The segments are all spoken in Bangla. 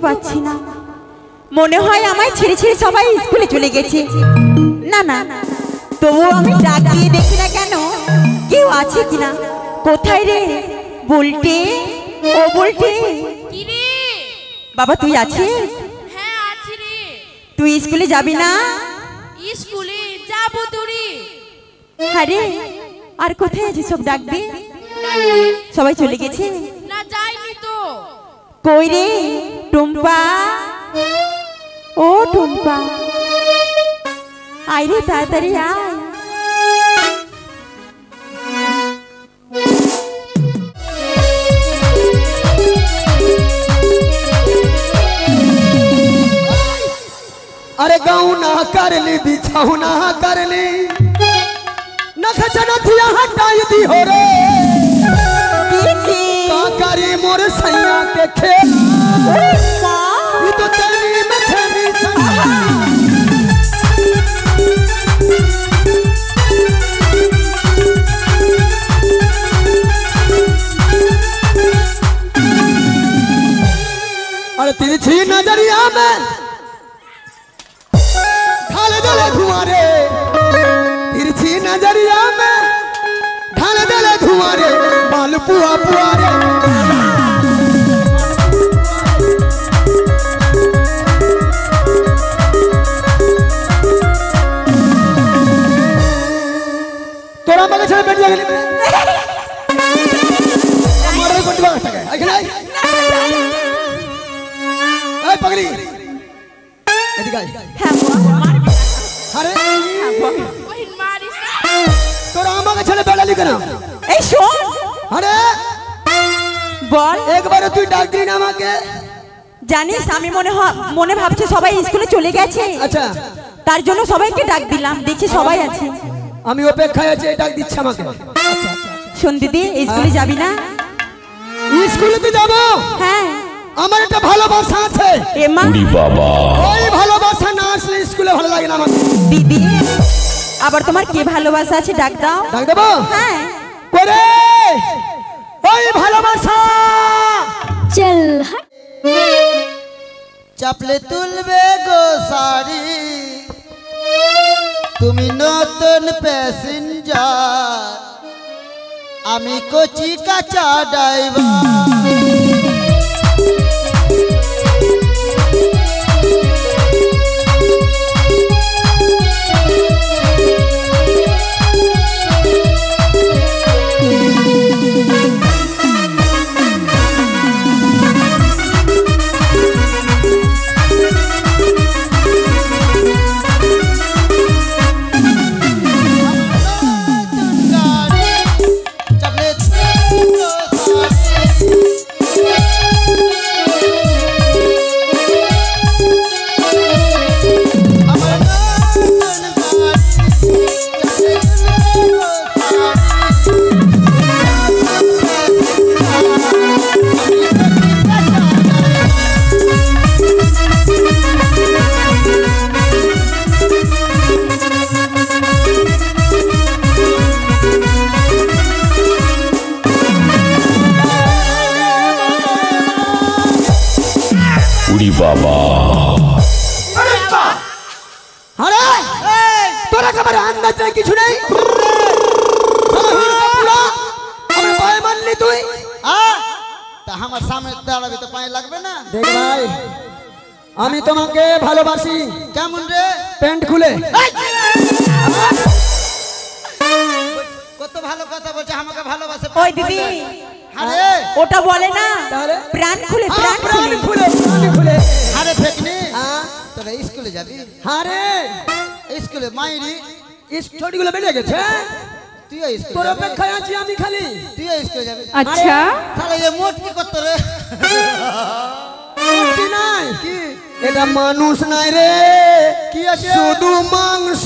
পাচ্ছি না, মনে হয় আমায় ছেড়ে ছেড়ে সবাই স্কুলে চলে গেছে। না না, তবুও আমি ডাক দিয়ে দেখি না কেন কেউ আছে কিনা। কোথায় রে বলটে, ও বলটে। বাবা তুই আছিস? হ্যাঁ আছি রে। তুই স্কুলে যাবি না? স্কুলে যাবো তোরে। আরে আর কোথায় আছিস? সব ডাকবি, সবাই চলে গেছে। না যাইনি তো। কই রে টুম্পা, ও টুম্পা আয় রে তাড়াতাড়ি আয়। अरे गाँव ना कर ली बिछाऊ ना कर ली नखचना थिया हटाई दी हो रे का करी मोर सैया के खेल ये तो तेरी मछली अरे तिरछी नजरिया में ढाल दले धुआं रे, तिरछी नजरिया में ढाल दले धुआं रे, बाल पुआ पुआ रे। तोरा मगे छे बैठ जागे हमारे को दिमाग हटा गए आगे नहीं ए पगली এদিকে আয়। হ্যাঁ আরে ওই মারিস তোরা আমাকে ছেড়ে বেড়ালি কেন? এই শোন, আরে বল। একবারে তুই ডাক দিলি না আমাকে? জানিস আমি মনে ভাবছি সবাই স্কুলে চলে গেছে। আচ্ছা তার জন্য সবাইকে ডাক দিলাম, দেখি সবাই আছে। আমি অপেক্ষায় আছি, ডাক দিচ্ছে আমাকে। আচ্ছা শোন দিদি, স্কুলে যাবি না? স্কুলেতে যাব। হ্যাঁ আমার একটা ভালোবাসা আছে। এমা বাবা, ওই ভালোবাসা না আসলে স্কুলে ভালো লাগে না আমার। দিদি আবার তোমার কি ভালোবাসা আছে? ডাক দাও। ডাক দেবো? হ্যাঁ করে ওই ভালোবাসা चल চাপলে তুলবে গো শাড়ি, তুমি নতুন প্যাসেঞ্জার, আমি কচি কাঁচা ড্রাইভার। বাবা, আরে তোরা কেমন আন্দাজ নাই, কিছু নেই। আমার পায়ে মারলি তুই। তা আমার সামনে দাঁড়াবি তো পায়ে লাগবে না? দেখ ভাই, আমি তোমাকে ভালোবাসি। কেমন রে? প্যান্ট খুলে। কত ভালো কথা বলছে, আমাকে ভালোবাসে। ওই দিদি, আরে ওটা বলে না তাহলে? প্রাণ খুলে, প্রাণ প্রাণ খুলে। খুলে, প্রাণ খুলে। আরে ফেকনি, তোরা স্কুলে যাবি? আরে স্কুলে মাইরি ছড়িগুলো বেরিয়ে গেছে। তুইও তোর স্কুলে যাবি? অপেক্ষায় আছি আমি খালি। তুইও স্কুলে যাবি? আচ্ছা তাহলে এ মোট কি করতে রে? কি নাই, কি এটা মানুষ নাই রে, কি আছে? শুধু মাংস।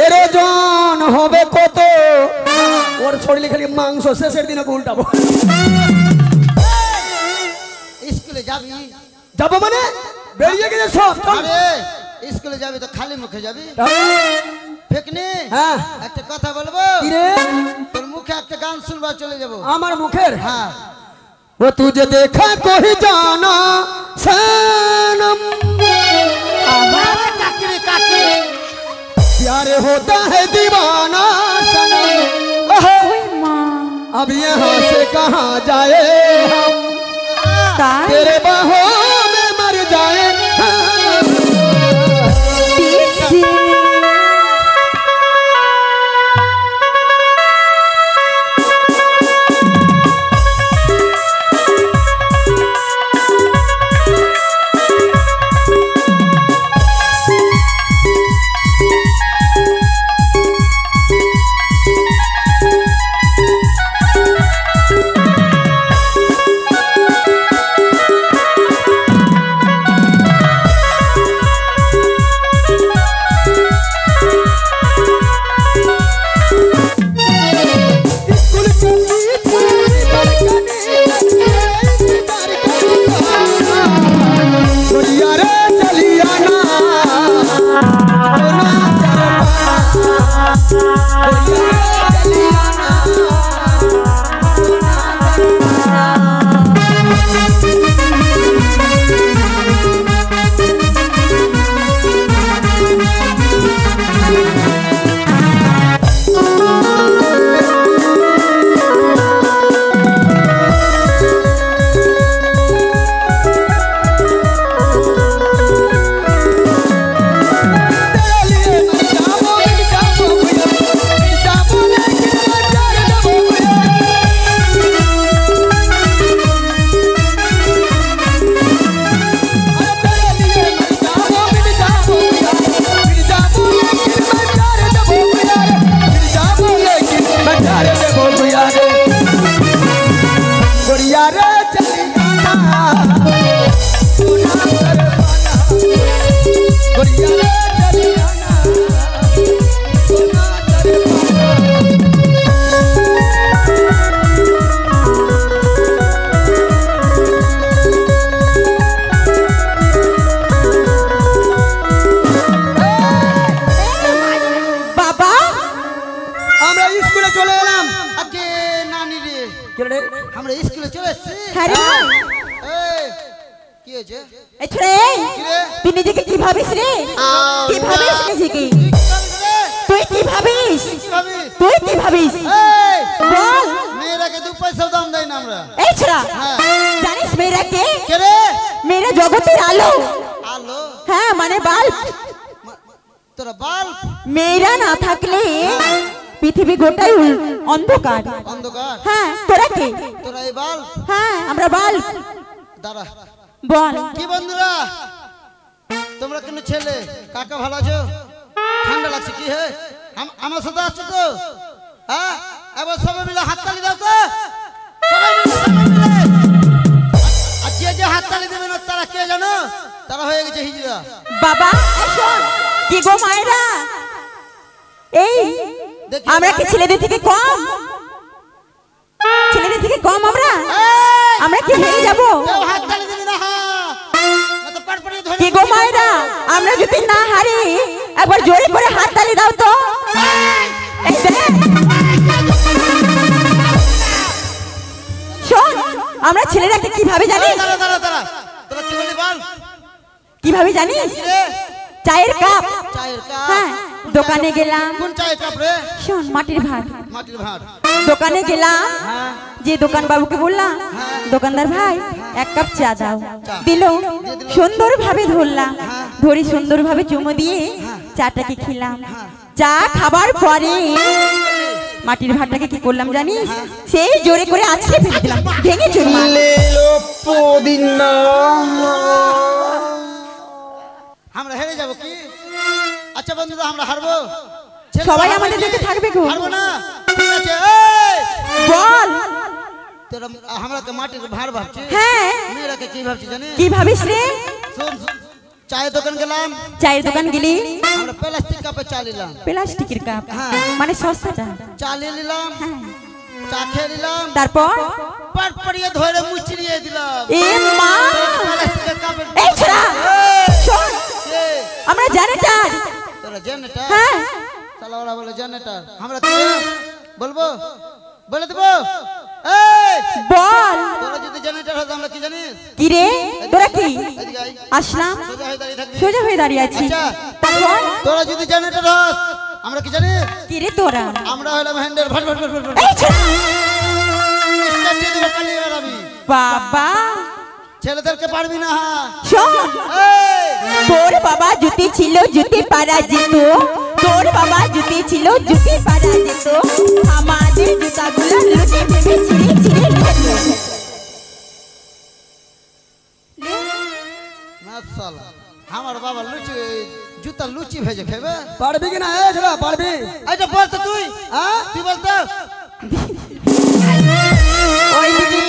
এর ওজন হবে কত? ওর শরীরে খালি মাংস, শেষের দিনে উল্টাবো। স্কুলে যাবি? যাবো মানে বেরিয়ে গেছে সব। আরে স্কুলে যাবি তো খালি মুখে যাবি? ফেকনি, হ্যাঁ একটা কথা বলবো? কি রে? তোর মুখে একটা গান শুনবা চলে যাবো। আমার মুখের? হ্যাঁ। वो तुझे देखा कोई जाना सनम प्यार होता है दीवाना सनम ওই মা अब यहाँ से कहाँ जाए हम তাই तेरे बाहों में मर जाए हम। পিসি আমরা স্কুলে চলে এসেছি হ্যাঁ রে ভাই এই কি হয়েছে এই ছোড়ে কি রে তুই নিজেকে কি ভাবিস রে কি ভাবিস নিজেকে তুই কি ভাবিস কি ভাবি তুই কি ভাবিস এই বল মেয়েরাকে দু পয়সা দাম দেয় না আমরা এই ছোড়া হ্যাঁ জানিস মেয়েরা কে কে রে মেয়েরা জগতের আলো আলো হ্যাঁ মানে বাল্ব তোরা বাল মেয়েরা না থাকলে পৃথিবী গোটাই অন্ধকার অন্ধকার হ্যাঁ তোরা কে তোরা এই বাল হ্যাঁ আমরা বাল্ব দাঁড়া বল কি বন্ধুরা তোমরা কোন ছেলে কাকা ভালো আছো ঠান্ডা লাগছে কি হে আমার সাথে আসছো তো হ্যাঁ এবার সবাই মিলে হাততালি দাও তো সবাই মিলে আর যে যে হাততালি দেবে না তারা কে জানো তারা হয়ে গেছে হিজড়া বাবা এই শোন কি গো মায়েরা এই দেখি আমরা কি ছেলেদের থেকে কম ছেলেদের থেকে কম আমরা কি হেরে যাব কেউ হাততালি দিবি না হ্যাঁ না তো পাড়পড়িয়ে ধরে কি গো মায়েরা আমরা যদি না হারি একবার জোরে করে হাত তালি দাও তো এই দেখ শোন আমরা ছেলেরাকে কিভাবে জানিস দাঁড়া দাঁড়া দাঁড়া তোরা কি বলি বল কিভাবে জানিস কি রে চায়ের কাপ চায়ের কাপ হ্যাঁ দোকানে গেলাম কোন চায়ের কাপ রে শোন মাটির ভাত মাটির ভাত দোকানে গেলাম হ্যাঁ যে দোকান বাবুকে বললাম দোকানদার ভাই এক কাপ চা দাও দিল সুন্দরভাবে ধরলাম ধরে সুন্দরভাবে চুমো দিয়ে চাটাকে খেলাম চা খাবার পরে মাটির ভাতটাকে কি করলাম জানিস সেই জোরে করে আছড়ে ফেলে দিলাম ভেঙে চুরমার আমরা হেরে যাব কি আচ্ছা বন্ধুরা আমরা হারবো ছেলে সবাই হারবে আমাদের কি? দেখে থাকবে গো হারবো না ঠিক আছে এই বল তোরা আমরা তো মাটির ভাড় ভাবছি হ্যাঁ মেয়েরাকে কি ভাবছি জানি কি ভাবিস রে শুন চায়ের দোকান গেলাম চায়ের দোকান গেলি আমরা প্লাস্টিক কাপে চা নিলাম প্লাস্টিকের কাপ হ্যাঁ। মানে সস্তাটা চা নিলাম হ্যাঁ চা খেয়ে নিলাম তারপর পাড়পড়িয়ে ধরে মুচড়িয়ে দিলাম এ মা প্লাস্টিকের কাপে এই ছোড়া শোন আমরা জেনারেটর তোরা জেনারেটর হ্যাঁ চালা ওরা বলে জেনারেটর আমরা কি বলবো বলে দেবো এই বল তোরা যদি জেনারেটর হতো আমরা কি জানিস? কি রে তোরা কি এদিকে আয়। আসলাম সোজা হয়ে দাঁড়িয়ে থাকবি। সোজা হয়ে দাঁড়িয়ে আছি আচ্ছা। তারপর তোরা যদি জেনারেটর হস আমরা কি জানিস? কি রে তোরা আমরা হলাম হ্যান্ডেল ভট ভট ভট ভট ভট। এই ছোড়া! স্টার্ট দিয়ে দেবে পালিয়ে বেড়াবি। বাবা ছেলেদেরকে পারবি না। শোন এই তোর বাবা জুতি ছিল জুতি পাড়া যেত তোর বাবা জুতি ছিল জুতি পাড়া যেত আমাদের জুতাগুলো লুটে ভেবে ছিঁড়ে ছিঁড়ে নিয়ে মাশাআল্লাহ আমার বাবা লুচি জুতা লুচি ভেজে খাবে। পারবি কি না এ ছোড়া পারবি? এইটা বল তো তুই। হ্যাঁ তুই বল তো। ওই দিদি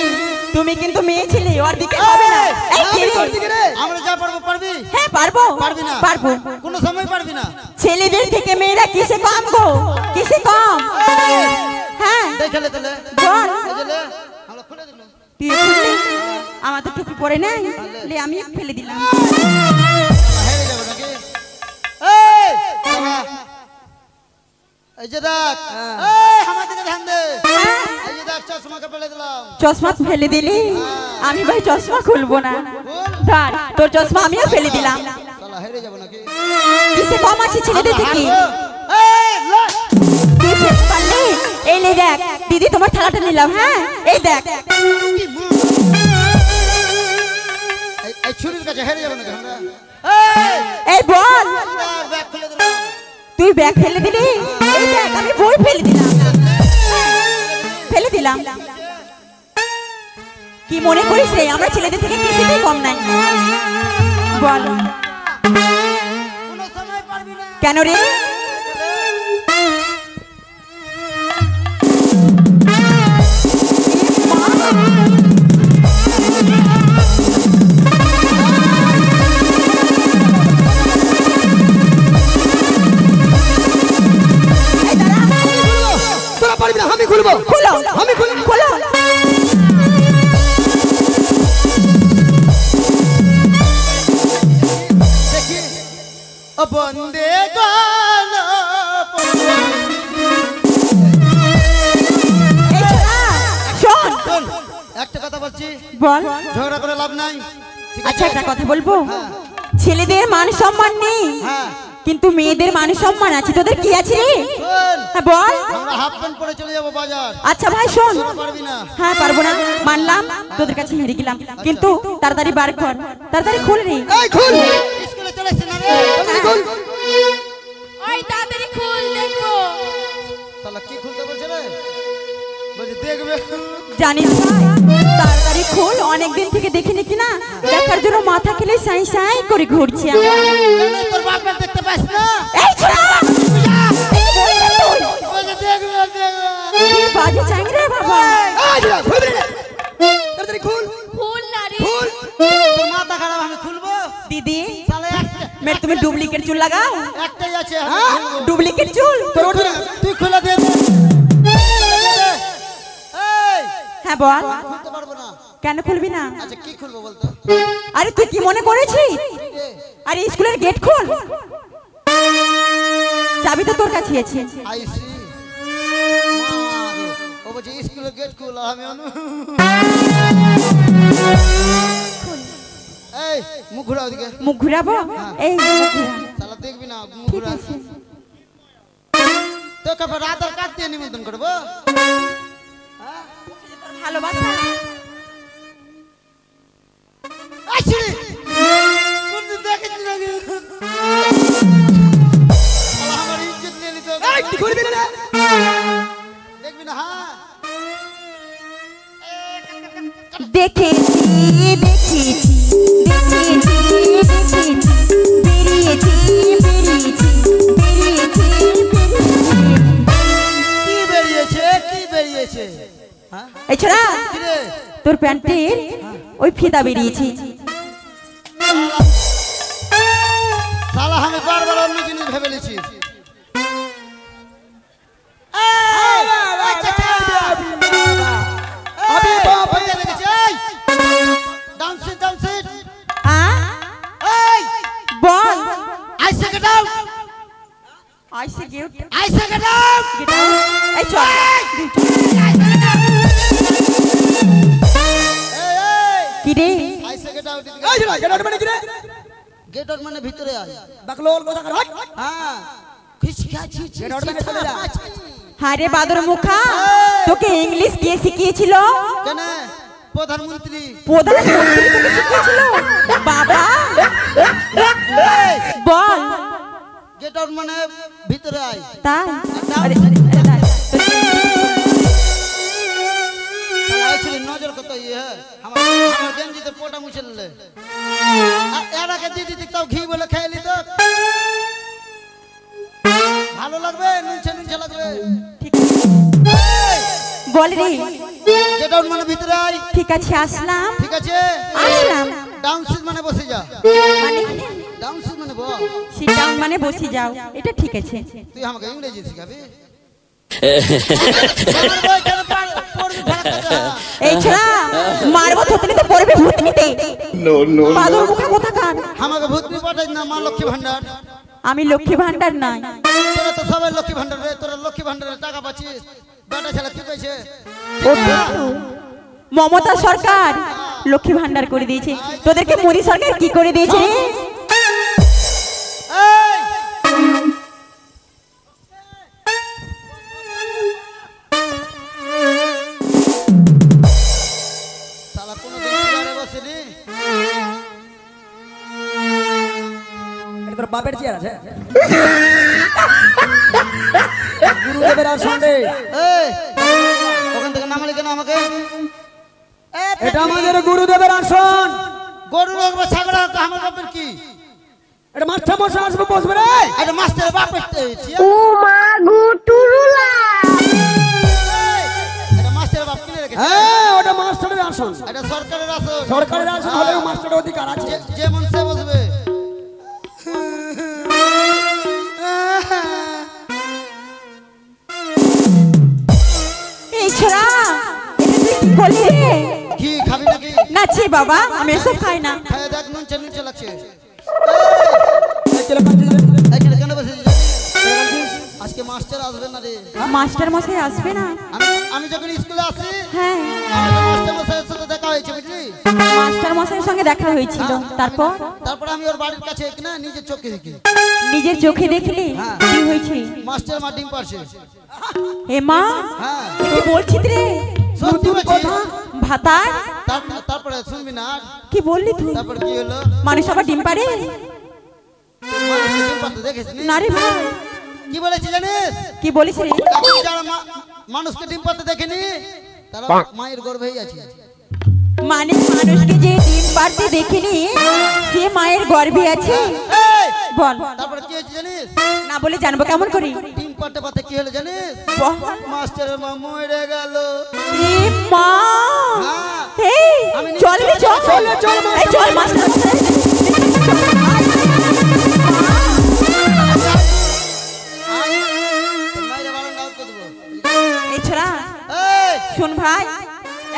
তুমি কিন্তু মেয়ে ছিলে ওর দিকে হবে না এই কি রে? পারবি কি রে? আমরা যা পারবো পারবি? হ্যাঁ পারবো পারবি না? পারবো কোনো সময় পারবি না। ছেলেদের থেকে মেয়েরা কিসে কম গো কিসে কম হ্যাঁ দেখলে তাহলে বল বুঝলে আমরা খুলে দিল। তুই খুললি আমার তো টুপি পরে নাই লে আমি ফেলে দিলাম হেরে যাবে নাকি? এই বাবা, এই যে দেখ এই আমার দিকে ধ্যান দে। এই যে দেখ চশমাকে ফেলে দিলাম। চশমা ফেলে দিলি আমি ভাই চশমা খুলবো না ধর তোর চশমা আমিও ফেলে দিলাম শালা হেরে যাবে নাকি? কিসে কম আছে ছেলেদের থেকে এই লে। তুই ফেলতে পারলি এই লে দেখ দিদি তোমার থালাটা নিলাম হ্যাঁ এই দেখ এই ছুরির কাছে হেরে যাবে নাকি আমরা? এই বল ব্যাগ খুলে দিলাম। তুই ব্যাগ ফেলে দিলি এই দেখ আমি বই ফেলে দিলাম ফেলে দিলাম কি মনে করিস রে আমরা ছেলেদের থেকে কিছুতেই কম নাই বল কোনো সময় পারবি না। কেন রে তোরা পারবি না আমি খুলবো খোলো আমি খুলবো খোলো দেখি ও বন্দে গান এই ছোড়া, শোন শোন একটা কথা বলছি বল ঝগড়া করে লাভ নাই ঠিক আচ্ছা আছে? একটা কথা বলবো হ্যাঁ। ছেলেদের মান সম্মান নেই হ্যাঁ কিন্তু মেয়েদের মান সম্মান আছে তোদের কি আছে রে শোন হ্যাঁ বল আমরা হাফ প্যান্ট পরে চলে যাবো বাজার। আচ্ছা ভাই শোন তোরা পারবি না। হ্যাঁ পারবো না মানলাম তোদের কাছে হেরে গেলাম কিন্তু তাড়াতাড়ি বার কর তাড়াতাড়ি খুল রে এই খুল স্কুলে চলে এসছি না রে। তাড়াতাড়ি খুল ওই তাড়াতাড়ি খুল দেখবো। শালা কি খুলতে বলছে রে? বলছে দেখবে। জানিস ভাই তাড়াতাড়ি খুল অনেকদিন থেকে দেখিনি কিনা দেখার জন্য মাথা খেলে সাই সাই করে ঘুরছি আমি। কেন তোর বাপের দেখতে পাস না? এই ছোড়া এই বলছিস তুই? বলছে দেখবে দেখবে। কি বাজে চাংরে বাবা এই ছোড়া খুলবি না তাড়াতাড়ি খুল খুল না রে। খুল তোর মাথা খারাপ আমি খুলবো? দিদি শালা একটা মেরে তুমি ডুপ্লিকেট চুল লাগাও একটাই আছে আমি হ্যাঁ? খুলবো। ডুপ্লিকেট চুল তোর উঠবি না তুই খুলে দে। এই হ্যাঁ বল খুলতে পারবো না। কেন খুলবি না আচ্ছা কি খুলবো বলতো? আরে তুই কি মনে করেছিস আরে স্কুলের গেট খোল চাবি তো তোর কাছে আছে আইসি ও বলছে স্কুলের গেট খুল আমি এই মুখ ঘুরা ওদিকে। মুখ ঘুরাবো এই মুখ ঘুরা। শালা দেখবি না মুখ ঘুরা। তো কবে রাতের কাট দিয়ে নিমন্ত্রণ করবো? তোর ভালোবাসা আইসি কোন দিন দেখেছি নাকি? শালা আমার ইজ্জত নিয়ে নিতে হবে। এই তুই খুলবি না দেখবি না হ্যাঁ দেখেছি দেখেছি দেখেছি দেখেছি বেরিয়েছি বেরিয়েছি বেরিয়েছি বেরিয়েছি কি বেরিয়েছে হ্যাঁ এই ছোড়া কি রে? তোর প্যান্টের ওই ফিতা বেরিয়েছি শালা আমি বারবার অন্য জিনিস ভেবে নিয়েছি। আবে বাপ বল আইসে গেট আউট আইসে গেট আইসে গেট আউট এই চল কইছ না গেট আউট মানে কি রে গেট আউট মানে ভিতরে আয় বাকলোল কথা কর হ্যাঁ খিচখাচি গেট আউট মানে চলে যা হায় রে বাদর মুখা তোকে ইংলিশ কে শিখিয়েছিল কেন প্রধানমন্ত্রী প্রধানমন্ত্রী তোকে শিখিয়েছিল বাবা বল গেট আউট মানে ভিতরে আয় তাই আরে, আরে, আইছিলি নজর কত ইয়ে আমার আমার গেঞ্জিতে পোটা মুছে নিলে এর আগে দিদি তাও ঘি বলে খাইলি তো ভালো লাগবে নুনছে নুনছে লাগবে ঠিক আছে। বল রে গেট আউট মানে ভিতরে আয় ঠিক আছে আসলাম ঠিক আছে আসলাম ডাউন সিট মানে বসে যা মানে ডাউন সিট মানে বল সিট ডাউন মানে বসে যাও এটা ঠিক আছে তুই আমাকে ইংরেজি শিখাবি এই ছোড়া মারবো থতনি তো পড়বে ভূতনিতে বাদর মুখা কোথা কান আমাকে ভূতনি পাঠাই না মা লক্ষ্মী ভান্ডার আমি লক্ষ্মী ভান্ডার নাই তোরা তো সবাই লক্ষ্মী ভান্ডার রে তোরা লক্ষ্মী ভান্ডারের টাকা পাচ্ছিস বেটা ছেলে কি কইছে ও কিন্তু মমতা সরকার লক্ষ্মী ভান্ডার করে দিয়েছে তোদেরকে মোদী সরকার কি করে দিয়েছে রে শালা কোনোদিন চেয়ারে বসেনি এটা তোর বাপের চেয়ার আছে গুরুদেবের আর সঙ্গে এই ওখান থেকে নামালি কেন আমাকে এটা আমাদের গুরুদেবের আসন গরু হোক বা ছাগল হোক আমার বাপের কি এটা মাস্টার মশাই আসবে বসবে রে এটা মাস্টার বাপের ও মা গো টুরুলা এটা মাস্টার বাপ কিনে রেখেছে হ্যাঁ ওটা মাস্টারের আসন এটা সরকারের আসন সরকারের আসন হলেও মাস্টারের অধিকার আছে যেমন সে বসবে এই ছোড়া এটা তুই কি বললি রে কি খাবি নাকি না ছি বাবা আমি এসব খাই না খায় দেখ নুনছে নুনছে লাগছে এই চলে পাচ্ছিস রে। এখানে কেন বসেছিস আজকে মাস্টার আসবে না রে মাস্টার মশাই আসবে না আমি আমি যখন স্কুলে আসি হ্যাঁ আমাদের মাস্টার মশাইয়ের সাথে দেখা হয়েছে বুঝলি মাস্টার মশাইয়ের সঙ্গে দেখা হয়েছিল তারপর তারপর আমি ওর বাড়ির কাছে কিনা নিজের চোখে দেখি নিজের চোখে দেখলি কি হয়েছে মাস্টার মা ডিম পারছে এ মা হ্যাঁ কি বলছিস রে সত্যি বলছি ভাতার তারপরে শুনবি না আর? কি বললি তুই তারপর কি হলো মানুষ আবার ডিম পারে মানুষকে ডিম পারতে দেখিস নি? না রে ভাই কি বলেছি জানিস কি বলিস রে এখন যারা মানুষকে ডিম পারতে দেখেনি তারা মায়ের গর্ভেই আছে মানে মানুষকে যে ডিম পারতে দেখিনি সে মায়ের গর্ভে আছে এই! বল তারপরে কি হয়েছে জানিস না বলে জানবো কেমন করি ডিম পারতে পারতে কি হলো জানিস বল। মাস্টারের মা মরে গেল এ মা হ্যাঁ। এই আমি নিজে চল রে চল চল, চল, এই চল মাস্টার মশাই। তোর মায়ের বারণ আউট করে দেবো এই ছোড়া এই শোন ভাই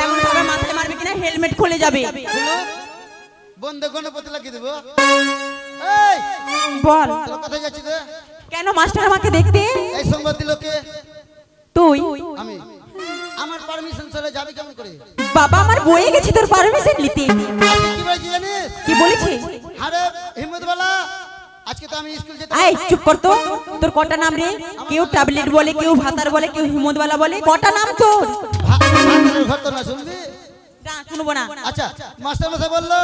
এমন ভাবে মাথায় মারবি কিনা হেলমেট খুলে যাবে শুনো বন্ধে গণপতি লাগিয়ে দেবো এই বল তোর কোথায় যাচ্ছিস রে কেন মাস্টার আমাকে দেখতে এই সংবাদ দিল কে তুই আমি আমার পারমিশন চলে যাবে কেমন করে বাবা আমার বয়ে গেছে তোর পারমিশন নিতে আজকে কি বলেছি জানিস কি বলেছে আরে হিম্মতওয়ালা আজকে তো আমি স্কুল যেতে এই চুপ কর তো তোর কটা নাম রে কেউ ট্যাবলেট বলে কেউ ভাতার বলে কেউ হিমতওয়ালা বলে কটা নাম তোর ভাতের ঘর তো না শুনবি না শুনবো না আচ্ছা মাস্টার মশাই বললো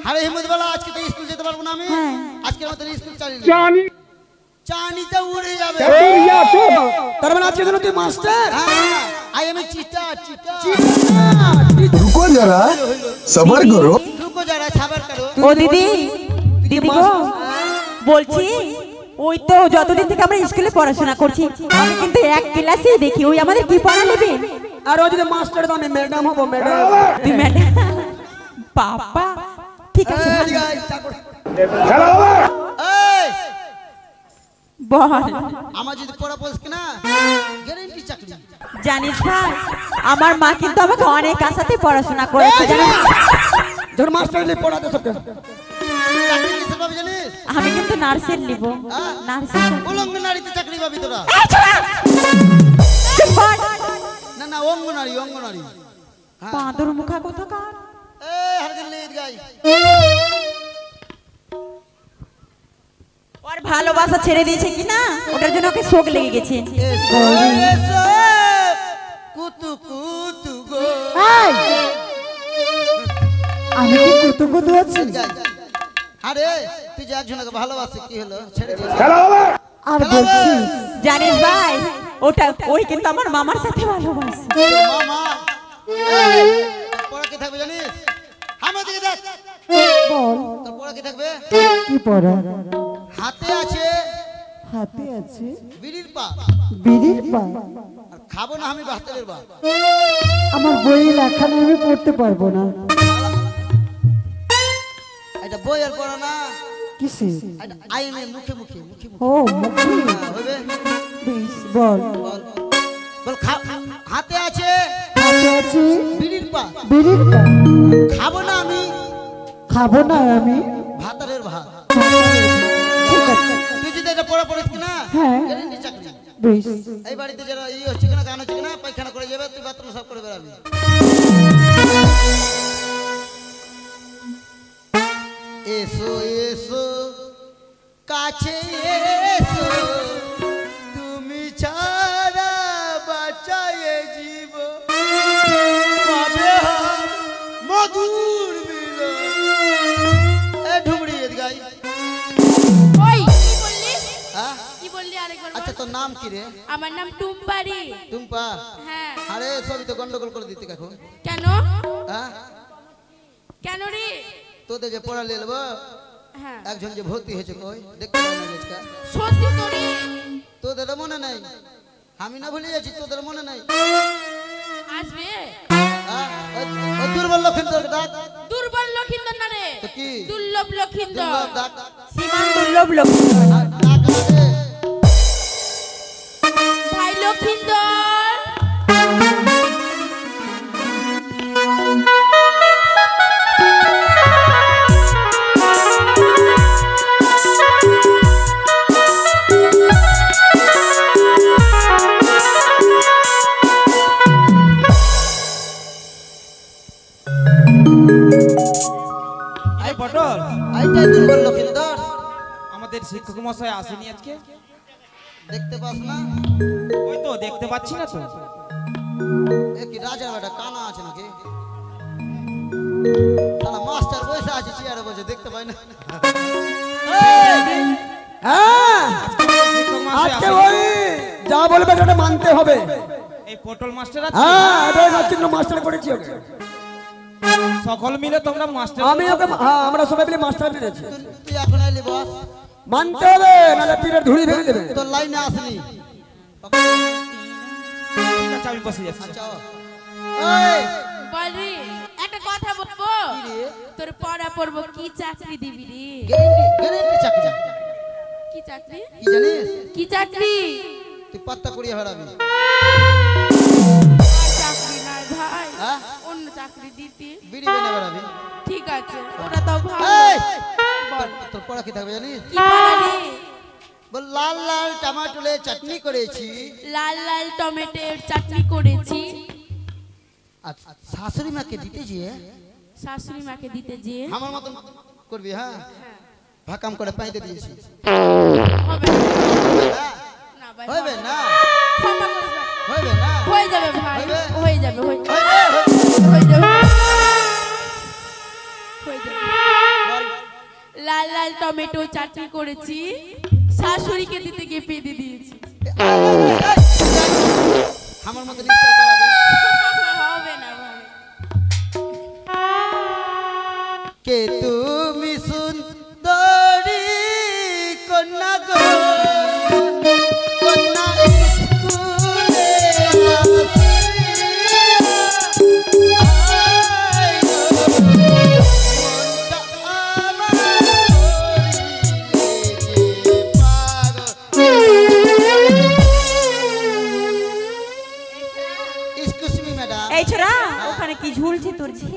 আরে হিম্মতওয়ালা আজকে তো স্কুল যেতে পারবো না আমি হ্যাঁ। আজকের মতো স্কুল চালিয়ে চানিটা উড়ে যাবে তার মানে আজকে দিন তুই মাস্টার হ্যাঁ I M a cheater cheater रुको जरा सबर करो রুকো যারা সাবার করো ও দিদি দিদি গো বলছি ওই তো যতদিন থেকে আমরা স্কুলে পড়াশোনা করছি আমি কিন্তু এক ক্লাসেই দেখি ওই আমাদের কি পড়া নেবে আর ও যদি মাস্টার তো আমি ম্যাডাম হবো ম্যাডাম তুই ম্যাডাম বাবা ঠিক আছে ভালো। এই বল আমার যদি পড়া পড়ছ কিনা গ্যারান্টি চাকরি জানিস ভাই আমার মা কিন্তু আমাকে অনেক আশাতে পড়াশোনা করেছে জানিস যখন মাস্টার নিয়ে পড়াতে সবকে চাকরি কিসে পাবি জানিস আমি কিন্তু নার্সের নিব নার্সের অঙ্গনারীতে চাকরি পাবি তোরা চুপ কর। না না অঙ্গনারী অঙ্গনারী বাঁদর মুখা কোথাকার হারগিল লিদ গাই ওর ভালোবাসা ছেড়ে দিয়েছে কি না ওটার জন্য ওকে শোক লেগে গেছে। এসো এসো কুতু কুতু গো আমি কি কুতু কুতু আছি? আরে তুই যে একজনকে ভালোবাসে কি হলো ছেড়ে দিয়েছিস আর বলছি জানিস ভাই ওটা ওই কিন্তু আমার মামার সাথে ভালোবাসে। মামা পড়া কি থাকবে জানিস আমার দিকে দেখ বল তোর পড়া কি থাকবে কি পড়া? হাতে আছে হাতে আছে বিড়ির পা বিড়ির পা। আর খাবো না আমি বাতের বা আমার বই লেখা নেই, আমি পড়তে পারবো না। এটা বই আর পড়া না কিসে? এটা আইনে মুখে মুখে মুখে মুখে ও মুখে। হবে বেশ, বল। বল বল হাতে আছে হাতে আছে বিড়ির পা বিড়ির পা। খাবো না আমি খাবো না আমি। ভাতারের ভাত ঠিক আছে, তুই যদি এটা পড়া পড়িস কিনা হ্যাঁ। গ্যারেন্টি চাকরি বেশ। এই বাড়িতে যারা হচ্ছে কিনা গান হচ্ছে কিনা পায়খানা করে যাবে তুই বাথরুম সাফ করে বেরাবি এসো এসো কাছে এসো তুমি ছাড়া বাঁচায়ে জীব পাবে হার মধুর মিলন এ ঢুমড়ি গাই ওই কি বললি? হ্যাঁ কি বললি আরেকবার বল? আচ্ছা তোর নাম কি রে আমার নাম টুম্পারি। টুম্পা হ্যাঁ আরে সবই তো গন্ডগোল করে দিতে এখন কেন? হ্যাঁ কেন রে? তোদের যে পড়া লিয়ে নেবো হ্যাঁ একজন যে ভর্তি হয়েছে কই দেখতে পাই না আজকা সত্যি তো রে। তোদের মনে নাই আমি না ভুলে যাচ্ছি তোদের মনে নাই আসবে হ্যাঁ? ওই দুর্বল লক্ষিন্দর ডাক দুর্বল লক্ষিন্দর না রে, তো কি দুর্লভ লক্ষিন্দর। দুর্লভ ডাক সীমান দুর্লভ লোক। ডাক রে। ভাই লক্ষিন্দর এই পটল এইটাই দুর্বল লক্ষিন্দর আমাদের শিক্ষক মশাই আসেনি আজকে? দেখতে পাস না ওই তো দেখতে পাচ্ছি না তো। এ কি রাজার বেটা কানা আছে নাকি শালা মাস্টার বসে আছে চেয়ারে বসে দেখতে পাই না হ্যাঁ, শিক্ষক মশাই আজকে আসেনি। ওই যা বলবে ওটা মানতে হবে। এই পটল মাস্টার আছে? হ্যাঁ, এটাই হচ্ছে মাস্টার করেছি ওকে। সকল মিলে তোমরা মাস্টার আমি ওকে, হ্যাঁ, আমরা সবাই মিলে মাস্টার মেরেছি। তুই এখন এলি বস মানতে হবে, নাহলে পীরের ধুড়ি ভেঙে দেবে। তোর লাইনে আসনি ঠিক আছে আমি বসে যাচ্ছি। আচ্ছা ওই বল রে, একটা কথা বলবো। কি রে? তোর পড়া পড়বো কি চাকরি দিবি রে? গ্যারেন্টি চাকরি কি চাকরি? কি জানিস কি চাকরি? তুই পাত্তা করিয়ে হারাবি আর চাকরি নাই ভাই, হ্যাঁ অন্য চাকরি দিতে। বিড়ি বেনে বেড়াবি ঠিক আছে, ওটা তো ভালো। এই বল তোর পড়া কি থাকবে জানিস কি পড়া রে? বল লাল লাল টমেটোলে চাটনি করেছি লাল লাল টমেটোর চাটনি করেছি, আর শাশুড়ি মাকে দিতে গিয়ে শাশুড়ি মাকে দিতে যেয়ে। আমার মতন করবি হ্যাঁ ভাকাম করে পাইতে দিয়েছি হবে না ভাই, হবে না ক্ষমা করিস ভাই। হবে না হয়ে যাবে ভাই, হবে? হয়ে যাবে, হয়ে হবে, হবে। হয়ে যাবে, হয়ে যাবে। বল লাল লাল টমেটো চাটনি করেছি, শাশুড়িকে দিতে গিয়ে পেঁদে দিয়েছি। আমার মতো নিশ্চয় করাবে হবে না ভাই। কে তুমি সুন্দরী কন্যা গো কন্যা স্কুলে এক্সকিউজ মি ম্যাডাম এই ছোড়া ওখানে কি ঝুলছে তোর ঝি?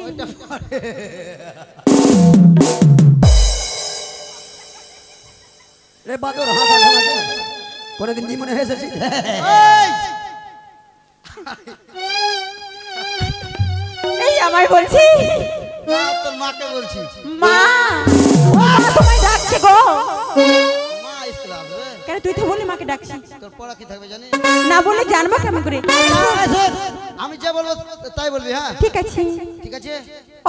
রে বাদর হাসা ঢাকা কোনদিন জীবনে হেসেছি? এই আমার বলছি না তোর মাকে বলছি। মা ও মা তোমায় ডাকছে গো। মা স্কুলে আসবে। কেন তুই তো বলি মাকে ডাকছি? তোর পড়া কি থাকবে জানি? না বলে জানবো কেমন করে? আমি যা বলবো তাই বলবি, হ্যাঁ ঠিক আছে ঠিক আছে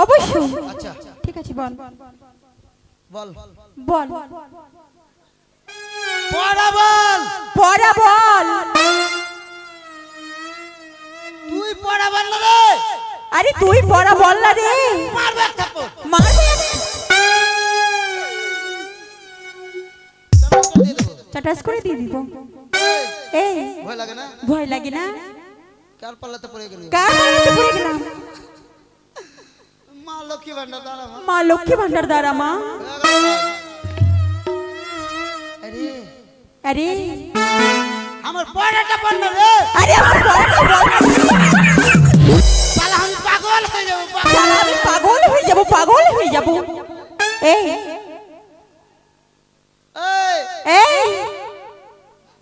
অবশ্যই। আচ্ছা ঠিক আছে বল বল বল পড়া বল। পড়া বল। তুই পড়া বল না রে। আরে তুই পড়া বল না রে। মারবে এক থাপ্পড়। মারবে দিয়ে দেবো। চাটাস করে দিয়ে দিব। এই ভয় লাগে না? ভয় লাগে না? কার পাল্লাতে পড়ে গেল? কার পাল্লাতে পড়ে গেলাম? মা লক্ষ্মী ভান্ডার দাঁড়া মা। মা লক্ষ্মী ভান্ডার দ্বারা মা। আরে আরে আমার পড়াটা বল না রে। আরে আমার পড়াটা বল না। শালা আমি পাগল হয়ে যাব। শালা আমি পাগল হয়ে যাব, পাগল হয়ে যাব। এই এই এই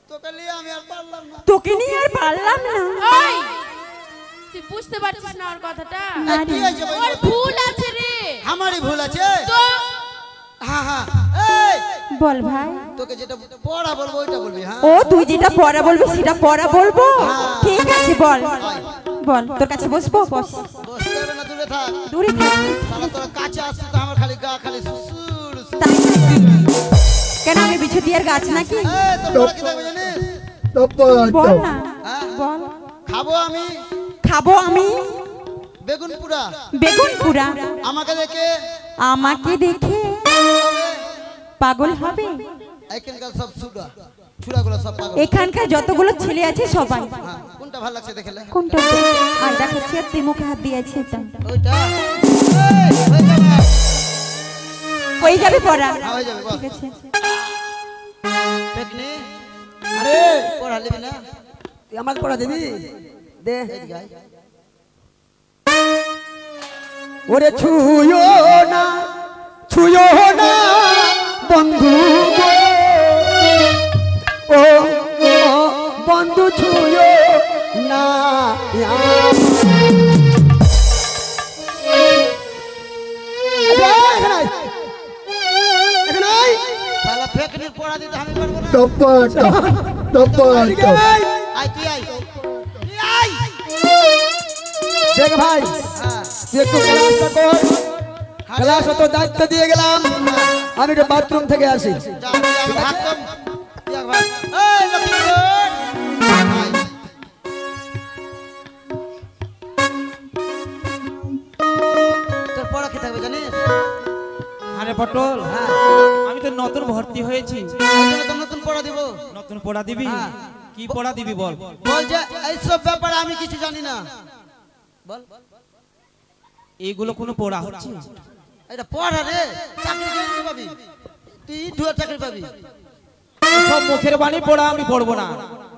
তোকে নিয়ে আমি আর পারলাম না। তোকে নিয়ে আর পারলাম না। ওই তুই বুঝতে পারছিস না ওর কথাটা? এই, কি হয়েছে বল? ওর ভুল আছে রে। আমারই ভুল আছে। তো হ্যাঁ হ্যাঁ এই বল ভাই। তোকে যেটা পড়া বলবো ওইটা বলবি, হ্যাঁ ও তুই যেটা পড়া বলবি সেটা পড়া বলবো। ঠিক আছে বল বল। তোর কাছে বসবো? বস। বসতে হবে না, দূরে থাক। দূরে থাক। শালা তোরা কাছে আসছিস তো আমার খালি গা খালি সুসুর সুসুর। তাই নাকি? কেন আমি বিছু দিয়ার গাছ নাকি? এই তোর পড়া কি থাকবে জানিস? বল না হ্যাঁ বল। খাবো আমি খাবো আমি বেগুন পুরা। বেগুন পুরা। আমাকে দেখে আমাকে দেখে পাগল হবে? এখানকার সব ছুড়া ছুড়াগুলো সব পাগল। এখানকার যতগুলো ছেলে আছে সবাই। হ্যাঁ কোনটা ভালো লাগছে দেখলে? কোনটা? আর দেখাচ্ছি আর তুই মুখে হাত দিয়েছে এটা। ওইটা এই হয়ে যাবে। হয়ে যাবে পড়া? হ্যাঁ, হয়ে যাবে, বস। ঠিক আছে। পেকনি আরে পড়া লিবি না? তুই আমাকে পড়া দিবি? দে। এদিকে আয়। ওরে ছুঁয়ো না বন্ধু গো। ও ও বন্ধু ছুঁয়ো না। শালা পেকনির পড়া দিতে আমি পারবো না। আয় তুই আয়। তুই আয়। দেখ ভাই হ্যাঁ তুই একটু ক্লাসটা কর। ক্লাস তো দায়িত্ব দিয়ে গেলাম, আমি একটু বাথরুম থেকে আসি। যা তুই আগে ভাগ কর। তুই আগে ভাগ। এই লক্ষ্মীপুর আয়। তোর পড়া কি থাকবে জানিস? আরে পটল, হ্যাঁ আমি তো নতুন ভর্তি হয়েছি। এই জন্য তো নতুন পড়া দিব। নতুন পড়া দিবি? হ্যাঁ। কি পড়া দিবি বল? বল যে এইসব ব্যাপারে আমি কিছু জানি না। বল এইগুলো কোনো পড়া হচ্ছে? এটা পড়া রে। চাকরি কেন পাবি? তুই ধুয়া চাকরি পাবি। সব মুখের বাণী পড়া আমি পড়বো না,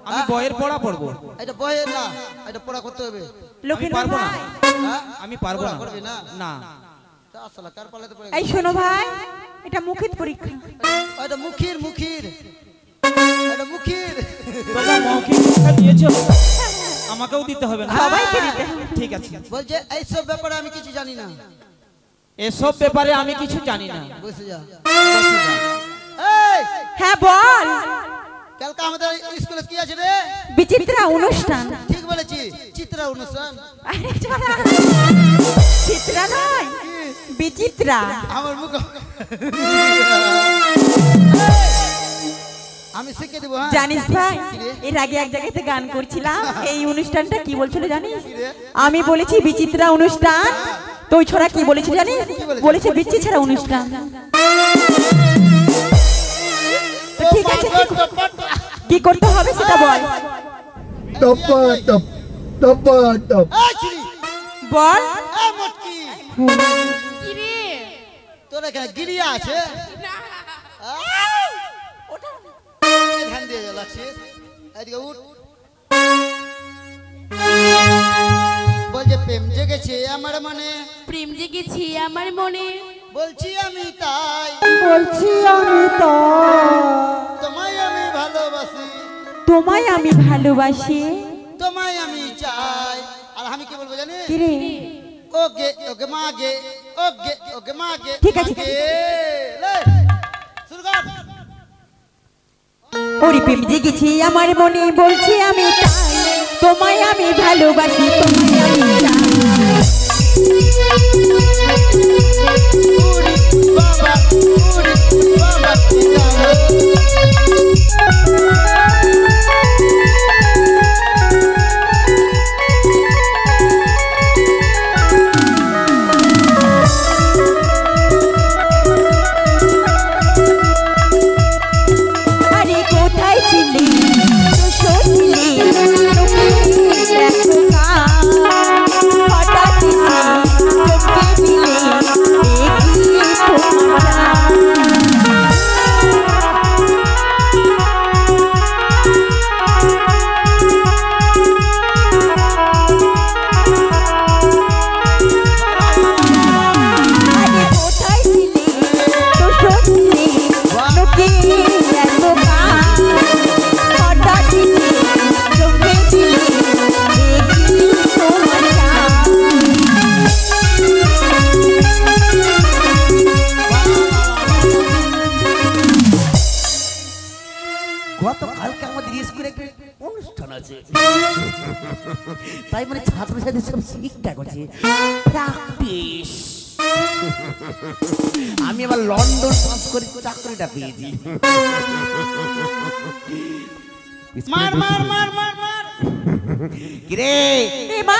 আমি বইয়ের পড়া পড়বো। এটা বইয়ের না, এটা পড়া করতে হবে। লোকের পারবো না। ভাই। হ্যাঁ আমি পারবো পড়া না। করবি না? না। তা আসলে কার পালাতে পড়ে এই শোনো ভাই, এটা মুখিত পরীক্ষা। এটা মুখির মুখির এটা মুখির। তোমরা মৌখিক পরীক্ষা দিয়েছো, আমাকেও দিতে হবে না? সবাইকে দিতে হবে। ঠিক আছে। বলছে এইসব ব্যাপারে আমি কিছু জানি না। এসব ব্যাপারে আমি কিছু জানি না। বসে যা। বসে যা। এই হ্যাঁ বল। কালকে আমাদের স্কুলে কি আছে রে? বিচিত্রা অনুষ্ঠান। ঠিক বলেছি, চিত্রা অনুষ্ঠান। আরে ছোড়া, চিত্রা নয়, বিচিত্রা। আমার মুখ আমি শিখে দেবো। হ্যাঁ জানিস ভাই, এর আগে এক জায়গাতে গান করছিলাম, এই অনুষ্ঠানটা কি বলছিল জানিস? আমি বলেছি বিচিত্রা অনুষ্ঠান, তো ওই ছোড়া কি বলেছিল জানিস? বলেছে বিচিত্রা অনুষ্ঠান। তো ঠিক আছে, কি করতে হবে সেটা বল। এই চুরি, বল। এই মটকি, কি রে? তোর এখানে গিরিয়া আছে? না। এদিকে ধ্যান দিয়ে যা লাগছিস। এদিকে উঠ। বলছে প্রেম জেগেছে আমার মনে, প্রেম জেগেছি আমার মনে, বলছি আমি তাই, বলছি আমি তো তোমায় আমি ভালোবাসি, তোমায় আমি ভালোবাসি। তোমায় আমি চাই। আর আমি কি বলবো জানিস? কি রে? ওকে ওকে মা গে, ওকে ওকে মা গে ঠিক আছে। লে শুরু কর ওরে প্রেম জেগেছি আমার মনে বলছি আমি তাই তোমায় আমি ভালোবাসি তোমায় আমি চাই বাবা বাবা আরে কোথায় ছিলি সত্যি এত কাল হঠাৎ এসে চমকে দিলে একই তোমার আরে কোথায় ছিলি সত্যি লোকে এত কাল হঠাৎ এসে চমকে দিলে একই তোমার গতকালকে আমাদের স্কুলে একটা অনুষ্ঠান আছে, তাই মানে ছাত্রছাত্রী সব ঠিকঠাক আছে, প্র্যাকটিস। আমি আবার লন্ডন পাস করে চাকরিটা পেয়েছি। মার মার মার মার মার কিরে এ মা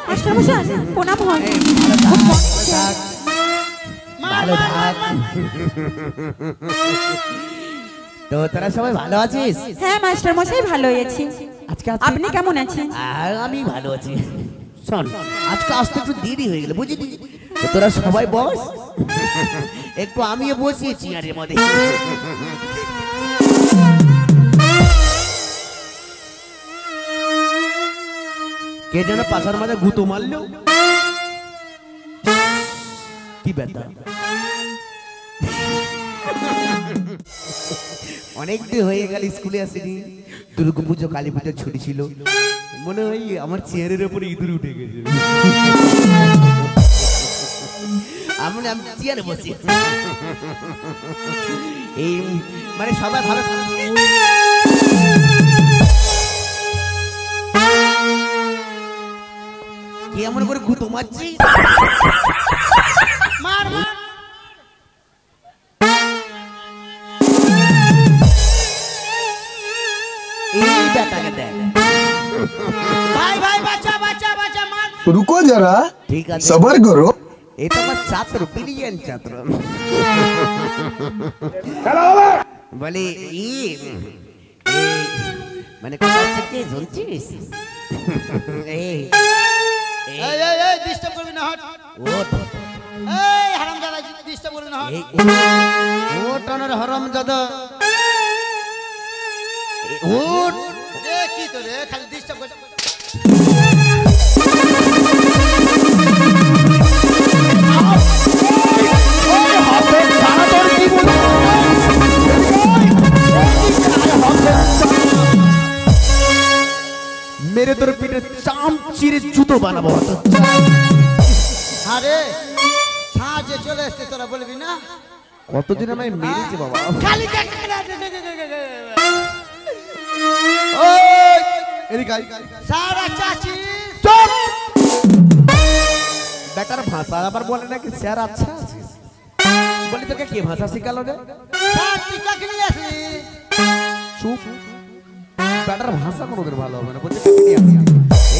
মাস্টারমশাই প্রণাম হয় ভালো থাক। তো তোরা সবাই ভালো আছিস? হ্যাঁ মাস্টারমশাই ভালো আছি। আজকে আপনি কেমন আছেন? আর আমি ভালো আছি। শোন, আজকে আসতে একটু দেরি হয়ে গেল বুঝলি, তো তোরা সবাই বস, একটু আমিও বসি চেয়ারের মধ্যে। কে যেন পাশার মাঝে গুঁতো মারলো, কি ব্যথা? অনেকদিন হয়ে গেল স্কুলে আসিনি, দুর্গা পুজো কালী পুজো ছুটি ছিল, মনে হয় আমার চেয়ারের উপরে ইঁদুর উঠে গেছে। আমি চেয়ারে বসি, এই মানে সবাই ভালো কি এমন করে গুঁতো মারছি। মার মার এই ব্যাটাকে দেখ, ভাই ভাই বাচ্চা বাচ্চা বাচ্চা মার रुको जरा, ঠিক আছে सबर करो। এই তো আমার ছাত্র, ব্রিলিয়ান্ট ছাত্র। বলে মানে কোথায় থেকে শুনছিস? এই এই এই এই ডিস্টার্ব করবি না হট ওঠ, এই হারামজাদা ডিস্টার্ব করবি না হট এই ওঠ অনার হারামজাদা, ওঠ। এ কি তো রে খালি ডিস্টার্ব কর মেরে তোর পিঠে চাম চিরে জুতো বানাবো। আরে হ্যাঁ যে চলে এসছে তোরা বলবি না কতদিন আমায় মেরেছে বাবা। খালি এদিকে আয়। সারা চাচি চুপ! বেটার ভাষা আবার বলে নাকি স্যার আচ্ছা আছিস, বলি তোকে কে ভাষা শিখালো রে? স্যার টিকা কিনে আসি চুপ, বেটার ভাষা কোনোদিন ভালো হবে না, বলছে কাকে নিয়ে আসিস?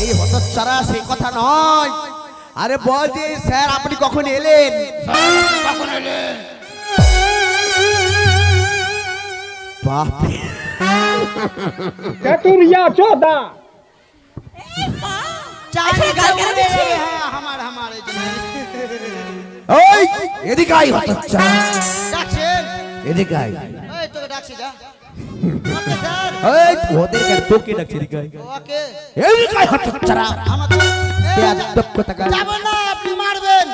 এই হতচ্ছাড়া সেই কথা নয়, আরে বল যে স্যার আপনি কখন এলেন? কখন এলে বাপ চাচি গালে আমার আমার এই জন্য ওই এদিকে আয় হতচ্ছাড়া, ডাকছেন এদিকে আয়। এই তোকে ডাকছি যা ওকে স্যার এই ওদের কেন তোকে ডাকছে? এদিকে আয়। ওকে এদিকে আয় হতচ্ছাড়া, আমার বেয়াদব কোথাকার। যাব না আপনি মারবেন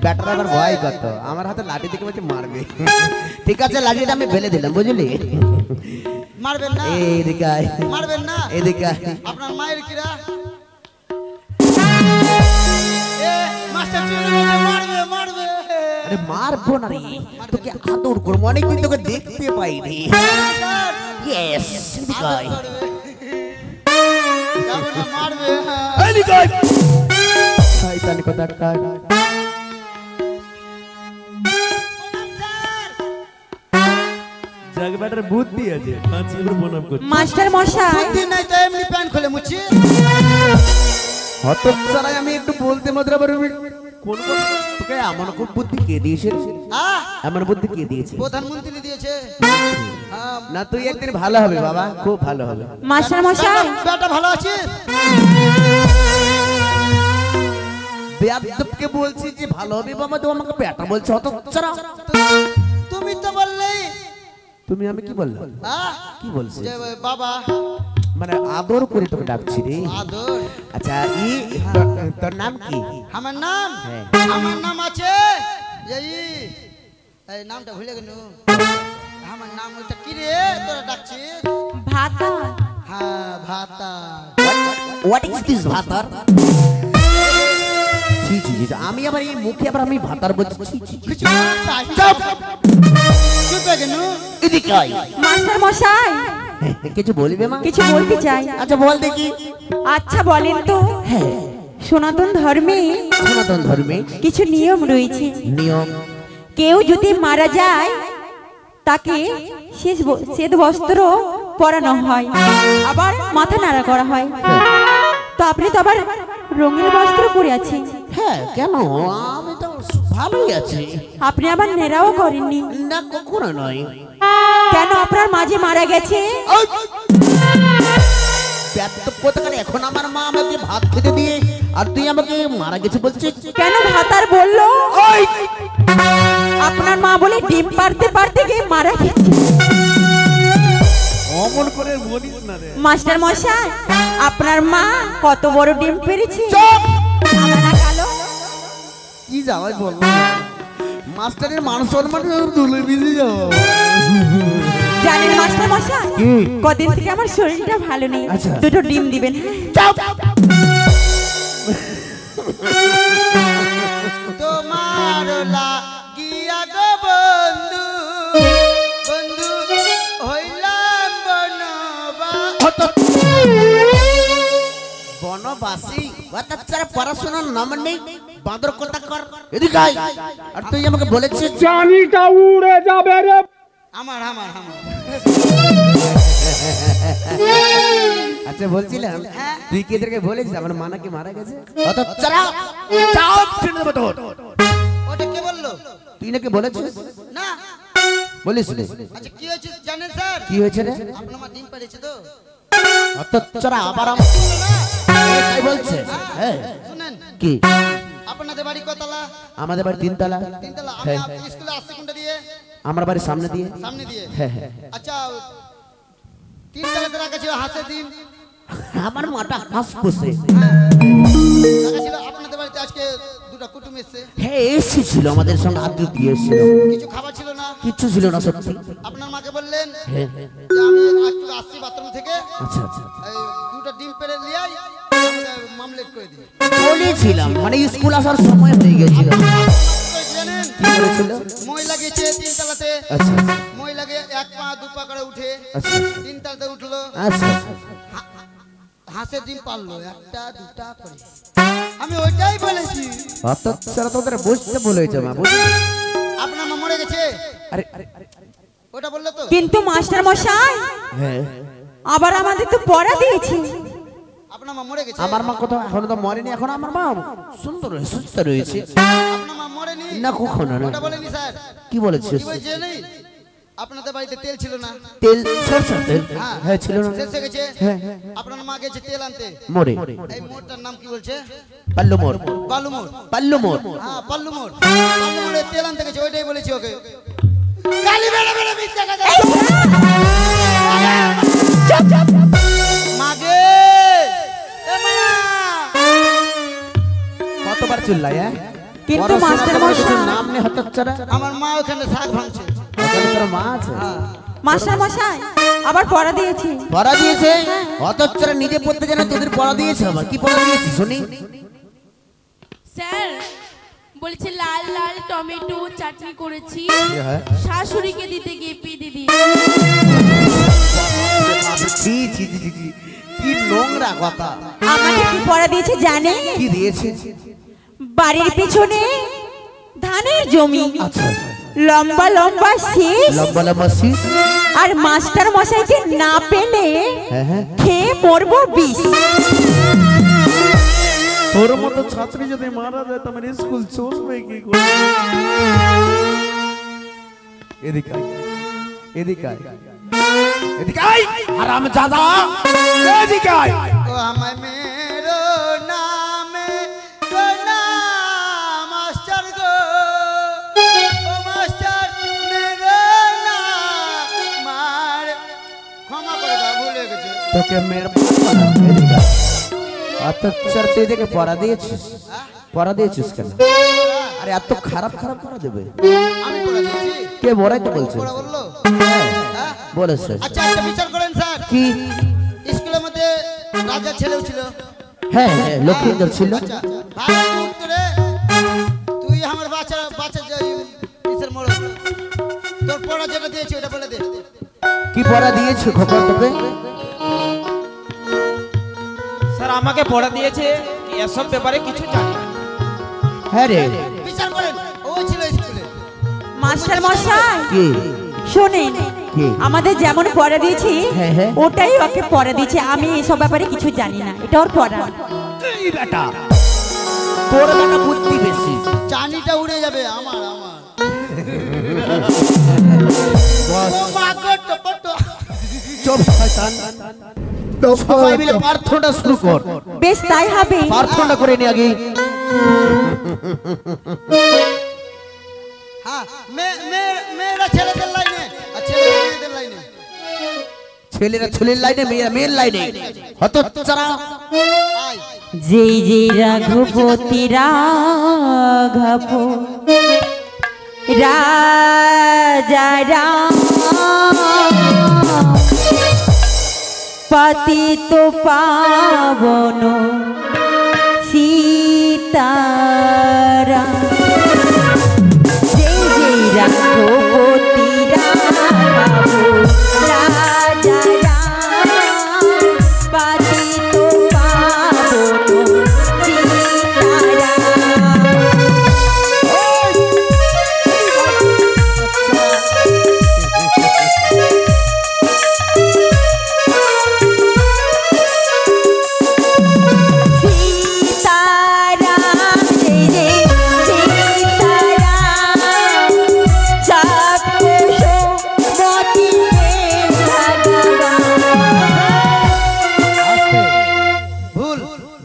ব্যাটার আবার ভয় কত, আমার হাতে লাঠি দিকে বলছে মারবে। ঠিক আছে লাঠিটা আমি ফেলে দিলাম বুঝলি। মারবেন না এদিকে আয়, মারবেন না এদিকে আয়। আপনার মায়ের কিরা মারবে মারবে আরে মারবো না রে, তোকে আদর করবো, অনেকদিন তোকে দেখতে পাইনি। ইয়েস, মারবে শয়তানি কোথাকার। জাগ ব্যাটার বুদ্ধি আছে, পাঁচ করে প্রণাম করছে। মাস্টার মশাই, দিন নাই তো এমনি প্যান্ট খুলে মুছি। হতচ্ছাড়াই আমি একটু বলতে মাত্র পারবি কোন কথা? তোকে এমন খুব বুদ্ধি কে দিয়েছে রে? এমন বুদ্ধি কে দিয়েছে? প্রধানমন্ত্রী দিয়েছে। না তুই একদিন ভালো হবে বাবা, খুব ভালো হবে। মাস্টার মশাই, বেটা ভালো আছে? বেয়াদবকে বলছি যে ভালো হবে বাবা, তো আমাকে বেটা বলছে হতচ্ছাড়া। তুমি তো বললেই। তুমি আমি কি বললাম? কি বলছিস? যে বাবা মানে আদর করে তোকে ডাকছি রে। আদর। আচ্ছা তোর নাম কি? আমার নাম? হ্যাঁ। আমার নাম আছে এই নামটা ভুলে গেল। আমার নাম ওটা কি রে তোরা ডাকছিস? ভাতা। হ্যাঁ ভাতা। হোয়াট ইজ দিস ভাতার? জি জি জি, আমি আবার এই মুখে আবার আমি ভাতার বলছি। চুপ চুপ কেন? এদিকে আয়। মাস্টার মশাই, কিছু বলবে মা? কিছু বলতে চাই। আচ্ছা বল দেখি। আচ্ছা বলেন তো, হ্যাঁ, সনাতন ধর্মে সনাতন ধর্মে কিছু নিয়ম রয়েছে। নিয়ম? কেউ যদি মারা যায় তাকে শ্বেত বস্ত্র পরানো হয়, আবার মাথা নাড়া করা হয়। তো আপনি তো আবার রঙিন বস্ত্র পরে আছেন। হ্যাঁ, কেন? আমি তো ভালোই আছি। আপনি আবার নেড়াও করেননি। না, কখনো নয়। কেন? আপনার মাঝে মারা গেছে। এখন আমার মা আমাকে ভাত খেতে দিয়ে আর তুই আমাকে মারা গেছে বলছিস কেন? ভাতার বললো আপনার মা বলে ডিম পারতে পারতে গিয়ে মারা গেছে। অমন করে বলিস না রে। মাস্টার মশাই, আপনার মা কত বড় ডিম পেরেছে। সাদা না কালো? কি যাওয়াই বলবো, মাস্টারের মান সম্মান দুলে ভিজে যাও। জানেন মাস্টার মশাই, কদিন থেকে আমার শরীরটা ভালো নেই। আচ্ছা। দুটো ডিম দিবেন। তোমার লাগিয়া গো বন্ধু বন্ধু হইলাম বনবাসী। বাচ্চারা পড়াশোনার নাম নেই, বাঁদর কথা কর। এদিকে আয়। আর তুই আমাকে বলেছিস জানিটা উড়ে যাবে রে। আমার আমার আমার আচ্ছা বলছিলাম, তুই কি এদেরকে বলেছিস আমার মা নাকি মারা গেছে? হতচ্ছাড়া, চাপ ছেড়ে দেবো তোর। ওটা কে বললো? তুই নাকি বলেছিস? না বলিস রে। আচ্ছা কি হয়েছে জানেন স্যার? কি হয়েছে রে? আপনার মা ডিম পেড়েছে তো। হতচ্ছাড়া আবার তাই বলছে? হ্যাঁ, শুনেন কি আপনাদের বাড়ি কতলা? আমাদের বাড়ি তিনতলা। তিনতলা। হ্যাঁ। আপনি স্কুলে আসছে কোনটা দিয়ে? আমার বাড়ির সামনে দিয়ে। সামনে দিয়ে? হ্যাঁ হ্যাঁ। আচ্ছা তিনতলাতে রাখা ছিল হাঁসের ডিম। আমার মাটা হাঁস পোষে। রাখা ছিল আপনাদের বাড়িতে আজকে দুটো কুটুম এসেছে। হ্যাঁ, এসেছিল আমাদের সঙ্গে আদ্র দিয়েছিল। কিছু খাবার ছিল না? কিচ্ছু ছিল না সত্যি। আপনার মাকে বললেন হ্যাঁ। যে আমি একটু আসছি বাথরুম থেকে, আচ্ছা আচ্ছা। এই দুটো ডিম পেড়ে নিয়ে মামলেট করে দিই। বলেছিলাম, মানে স্কুল আসার সময় হয়ে গেছিল। জানেন কি বলেছিল? মই লাগিয়েছে তিনতলাতে। আচ্ছা মই লাগে এক পা দু পা করে উঠে আচ্ছা তিনতলাতে উঠলো। আচ্ছা। হাঁসের ডিম পারলো একটা দুটা করে। আমি ওইটাই বলেছি। হতচ্ছাড়া, তোদের বুঝতে বলেছে মা, বুঝলি? আপনার মা মরে গেছে আরে ওটা বললো তো। কিন্তু মাস্টার মশাই, হ্যাঁ, আবার আমাদের তো পড়া দিয়েছে। আপনার মা মরে গেছে? আমার মা কোথাও এখনো তো মরেনি। এখন আমার মা সুন্দর সুস্থ রয়েছে। আপনার মা মরেনি? না, কখনো না। ওটা বলেনি স্যার। কি বলেছিস? কি বলছে জানি? আপনাদের বাড়িতে তেল ছিল না? তেল? সরষের তেল? হ্যাঁ ছিল না। শেষ হয়ে গেছে। হ্যাঁ। আপনার মা গেছে তেল আনতে। মোড়ে। এই মোড়টার নাম কি বলছে? পাল্লু মোড়। বালু মোড়। পাল্লু মোড়। হ্যাঁ পাল্লু মোড়। পাল্লু মোড়ে তেল আনতে গেছে, ওইটাই বলেছি ওকে। গালি বেড়ে বেড়ে মিথ্যা কথা। মাগে এ মা কতবার চিল্লাই? হ্যাঁ, কিন্তু মাস্টার মশাই, নাম নেই হতচ্ছাড়া। আমার মা ওখানে শাক ভাঙছে। ওখানে তোর মা আছে? মাস্টার মশাই আবার পড়া দিয়েছে। পড়া দিয়েছে? হতচ্ছাড়া, নিজে পড়তে জানা, তোদের পড়া দিয়েছে। আবার কি পড়া দিয়েছে শুনি? স্যার বলছে লাল লাল টমেটো চাটনি করেছি শাশুড়িকে দিতে গিয়ে পেয়ে দিদি। ছি ছি ছি ছি, কি নোংরা কথা। আমাকে কি পড়া দিয়েছে জানে? কি দিয়েছে? বাড়ির পিছনে ধানের জমি, আচ্ছা লম্বা লম্বা শীষ, লম্বা লম্বা শীষ, আর মাস্টার মশাইকে না পেলে হ্যাঁ খেয়ে মরবো বিষ। তোর মতো ছাত্রী যদি মারা যায় তোমার স্কুল চলবে কি করে? এদিকে আয়, এদিকে আয়, এদিকে আয়, হারামজাদা, এদিকে আয়। ও আমায় মেরো নামে গো না মাস্টার গো, ও মাস্টার মেরো না মার, ক্ষমা করে দাও, ভুলে গেছে। তোকে মেরে এদিকে আয়। অত্যাচার তুই দেখে পড়া দিয়েছিস? পড়া দিয়েছিস কেন? আরে এত খারাপ খারাপ পড়া দেবে? আমি করে দিয়েছি। কে বড়াই তো বলছে? পড়া বললো? হ্যাঁ হ্যাঁ? বলেছে। আচ্ছা একটা বিচার করেন স্যার, কি? স্কুলের মধ্যে রাজার ছেলেও ছিল। হ্যাঁ হ্যাঁ লক্ষ্মীন্দর ছিল। আচ্ছা ভালো উত্তরে তুই আমার বাচ্চা বাচ্চা ইসের মোড়, তোর পড়া যেটা দিয়েছি ওটা বলে দে। কি পড়া দিয়েছে খোকন তোকে? স্যার আমাকে পড়া দিয়েছে, এসব ব্যাপারে কিছু জানি না। হ্যাঁ রে। বিচার করেন, ও ছিল স্কুলে। মাস্টার মশাই কি? শোনেন, কি? আমাদের যেমন পড়া দিয়েছি হ্যাঁ, হ্যাঁ। ওটাই ওকে পড়া দিয়েছে। আমি এসব ব্যাপারে কিছু জানি না, এটা ওর পড়া। এই বেটা তোর বেটা বুদ্ধি বেশি। চানিটা উড়ে যাবে আমার আমার। বস ও মা গো টপটো। চুপ শয়তান। সবাই মিলে প্রার্থনা শুরু কর। বেশ তাই হবে। প্রার্থনা করে নি আগে। হ্যাঁ মেয়েরা ছেলেদের লাইনে আর ছেলেরা মেয়েদের লাইনে। ছেলেরা ছেলের লাইনে, মেয়েরা মেয়ের লাইনে। হতচ্ছাড়া। আয় যেই যেই রাঘবতী রাঘব রাজা রাম পতিত পাবন সীতারাম। যেই যেই রাঘবতী রাঘব রাজা রাম পতিত পাবন সীতারাম।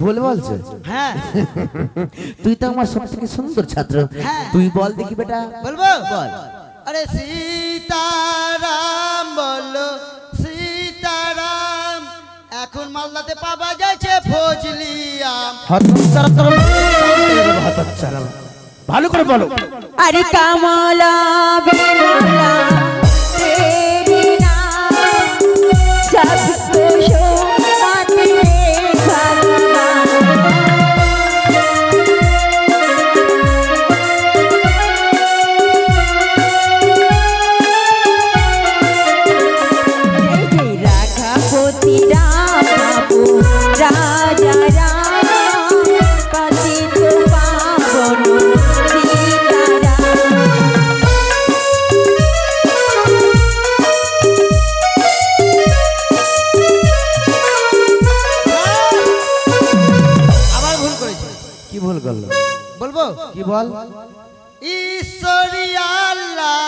ভুল বলছে? হ্যাঁ তুই তো আমার সব থেকে সুন্দর ছাত্র, তুই বল দেখি বেটা। বলবো? বল। আরে সীতারাম বলো সীতারাম, এখন মালদাতে পাওয়া যাচ্ছে ফজলিয়াম। হতচ্ছাড়া তোর হতচ্ছাড়া। ভালো করে বলো। अरे कमला बिमला तेरी नाम सबको शोभाते भगवान। जय जय राघवती राम बाबू राजा राम पतित पावन আবার ভুল করেছে। কি ভুল করলো? বলবো? কি বল? ঈশ্বরী আল্লাহ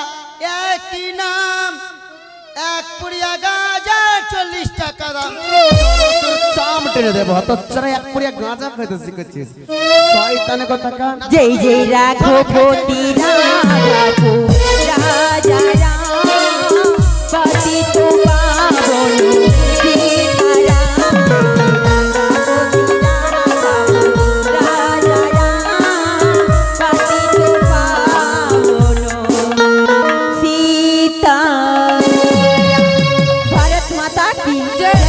একই নাম, এক পুড়িয়া গাঁজা 40 টাকা দাম। চাম টেনে দেবো। হতচ্ছাড়া এক পুরিয়া গাঁজা খাইতে শিখেছিস শয়তানে কথা কান। जय जय राघवती राघव राजा राम पतित पावन सीताराम। राजा राम पतित पावन सीताराम। भारत माता की जय।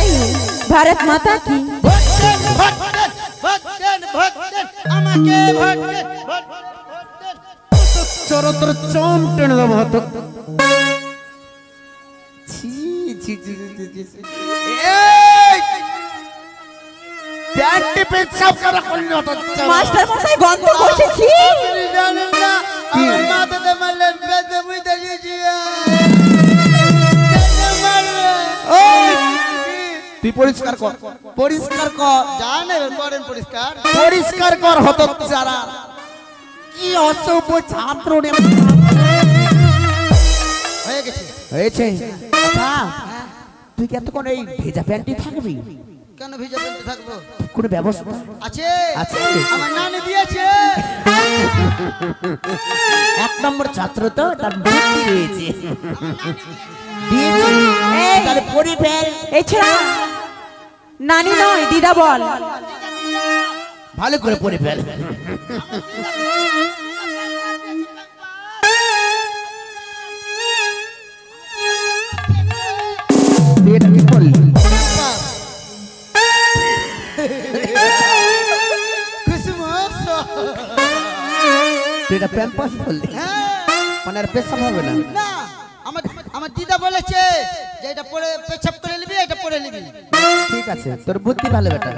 भारत माता की ভোট দেন, ভোট দেন, ভোট দেন, ভোট দেন, আমাকে ভোট দেন, ভোট। চরতর চম টেনে দেবো হতো মাস্টার মশাই গন্ধ করছি। আমার মাথাতে মারলেন পেটে বুঝতে দিয়েছি তুই পরিষ্কার কর, পরিষ্কার কর, জানে করেন পরিষ্কার পরিষ্কার কর হতো যারা কি অসভ্য ছাত্র রে। হয়ে গেছে হয়েছে। আচ্ছা তুই কি এতক্ষণ এই ভেজা প্যান্টে থাকবি? কেন ভিজা পেতে থাকবো? কোনো ব্যবস্থা আছে আছে? আমার নানি দিয়েছে। এক নম্বর ছাত্র তো তার বুদ্ধি রয়েছে। দিয়েছে তাহলে পরি ফেল। এই ছেড়া নানি নয় দিদা বল। ভালো করে পরি ফেল। তুই এটা কি করলি? তুই এটা প্যাম্পাস বললি? মানে আর পেশাব হবে না? না আমার আমার দিদা বলেছে যে এটা পরে পেছাব করে নিবি, এটা পরে নিবি। ঠিক আছে তোর বুদ্ধি ভালো বেটা।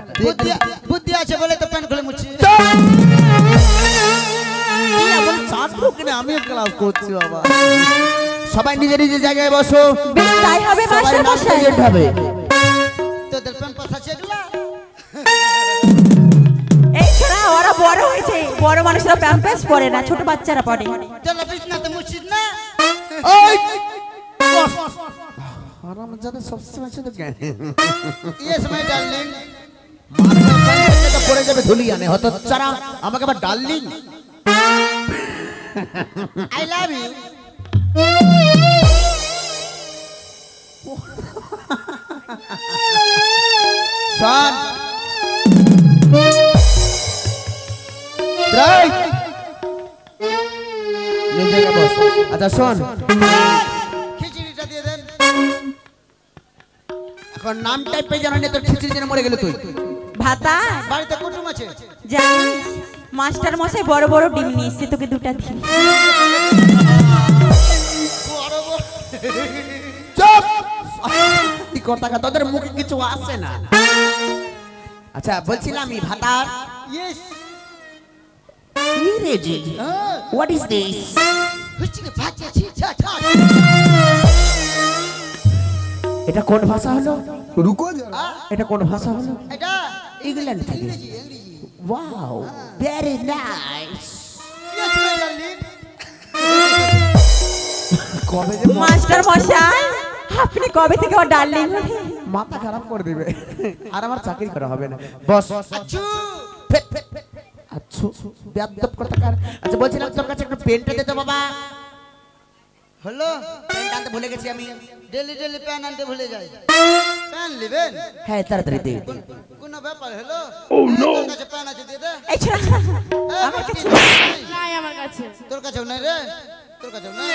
বুদ্ধি আছে বলে তো প্যান্ট খুলে মুছি। ছাত্র কিনা আমি ক্লাস করছি বাবা। সবাই নিজের নিজের জায়গায় বসো। বেশ তাই হবে মাস্টার মশাই। হবে তোদের প্যাম্পাস আছে এগুলা? এই ছেড়া ওরা বড় হয়েছে, বড় মানুষরা প্যাম্পাস পরে না, ছোট বাচ্চারা পরে। চলো বিছনাতে মুছিস না। ওই আরাম জানে সবসময় শুধু জ্ঞান। Yes my darling. মাথা পড়ে যাবে ধুলিয়ানে হতো চারা আমাকে আবার ডার্লিং। I love you. শোন রাইট নিজেকে বস। আচ্ছা শোন খিচুড়িটা দিয়ে দেন। এখন নামটাই পেয়ে জানা নেই তোর খিচুড়ি জন্য মরে গেল তুই। ভাতা বাড়িতে কুটুম আছে? জানিস মাস্টার মশাই বড় বড় ডিম নিয়ে এসছে, তোকে দুটা দিন। চুপ কি কথা তোদের মুখে কিছু আসে না। আচ্ছা বলছিলাম আমি ভাতার ইয়েস। ইংরেজি হোয়াট ইজ দিস? খিচুড়ি ভাজছি ছা। এটা কোন ভাষা হলো? रुको जरा এটা কোন ভাষা হলো? এটা ইংল্যান্ড থেকে। Wow very nice. Yes my darling. কবে যে মাস্টার মশাই আপনি কবে থেকে ও ডার্লিং? মাথা খারাপ করে দিবে আর আমার চাকরি করা হবে না। বস আচ্ছু আচ্ছা বেয়াদব কথা কার। আচ্ছা বলছিলাম তোর কাছে একটা পেনটা দে তো বাবা। হলো পেনটা আনতে ভুলে গেছি আমি। ডেলি ডেলি প্যান আনতে ভুলে যাই। প্যান নেবেন? হ্যাঁ তাড়াতাড়ি দে। কোন ব্যাপার হলো? ও নো। তোর কাছে প্যান আছে দিয়ে দে। এই ছেড়া আমার কাছে নাই আমার কাছে। তোর কাছেও নাই রে? তোর কাছেও নাই?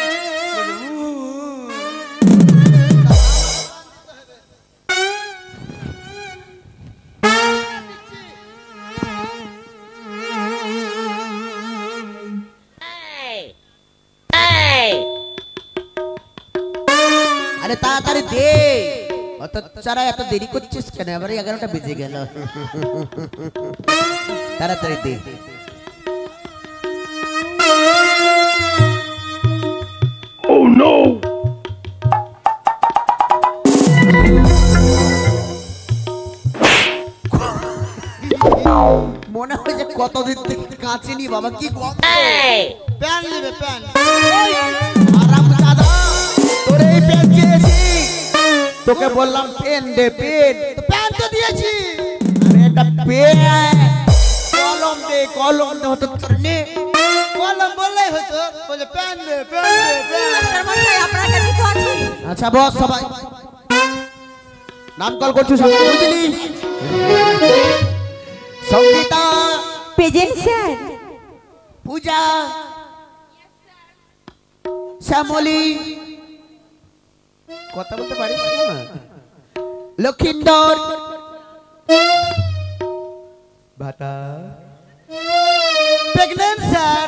আরে তাড়াতাড়ি দে। অত চারা এত দেরি করছিস কেন? এবারে 11টা বেজে গেল। তাড়াতাড়ি দে। ও নো মনে হয় যে কতদিন থেকে কাঁচেনি বাবা। কি গন্ধ! প্যান নেবে প্যান। আরাম দাদা তোর এই পেন দিয়েছি। তোকে বললাম পেন দে পেন। তো প্যান তো দিয়েছি। আরে এটা পেন কলম দে কলম দে হতো তোর নে। কলম বললেই হতো। বলে প্যান দে প্যান দে প্যান। মাস্টার মশাই আপনার কাছে তো আছে। আচ্ছা বস সবাই নাম কল করছো সবাই বুঝলি? Sangeeta, present sir. পূজা, শ্যামলী, কথা বলতে পারিস না? লক্ষিন্দর, ভাতা, প্রেগন্যান্ট স্যার।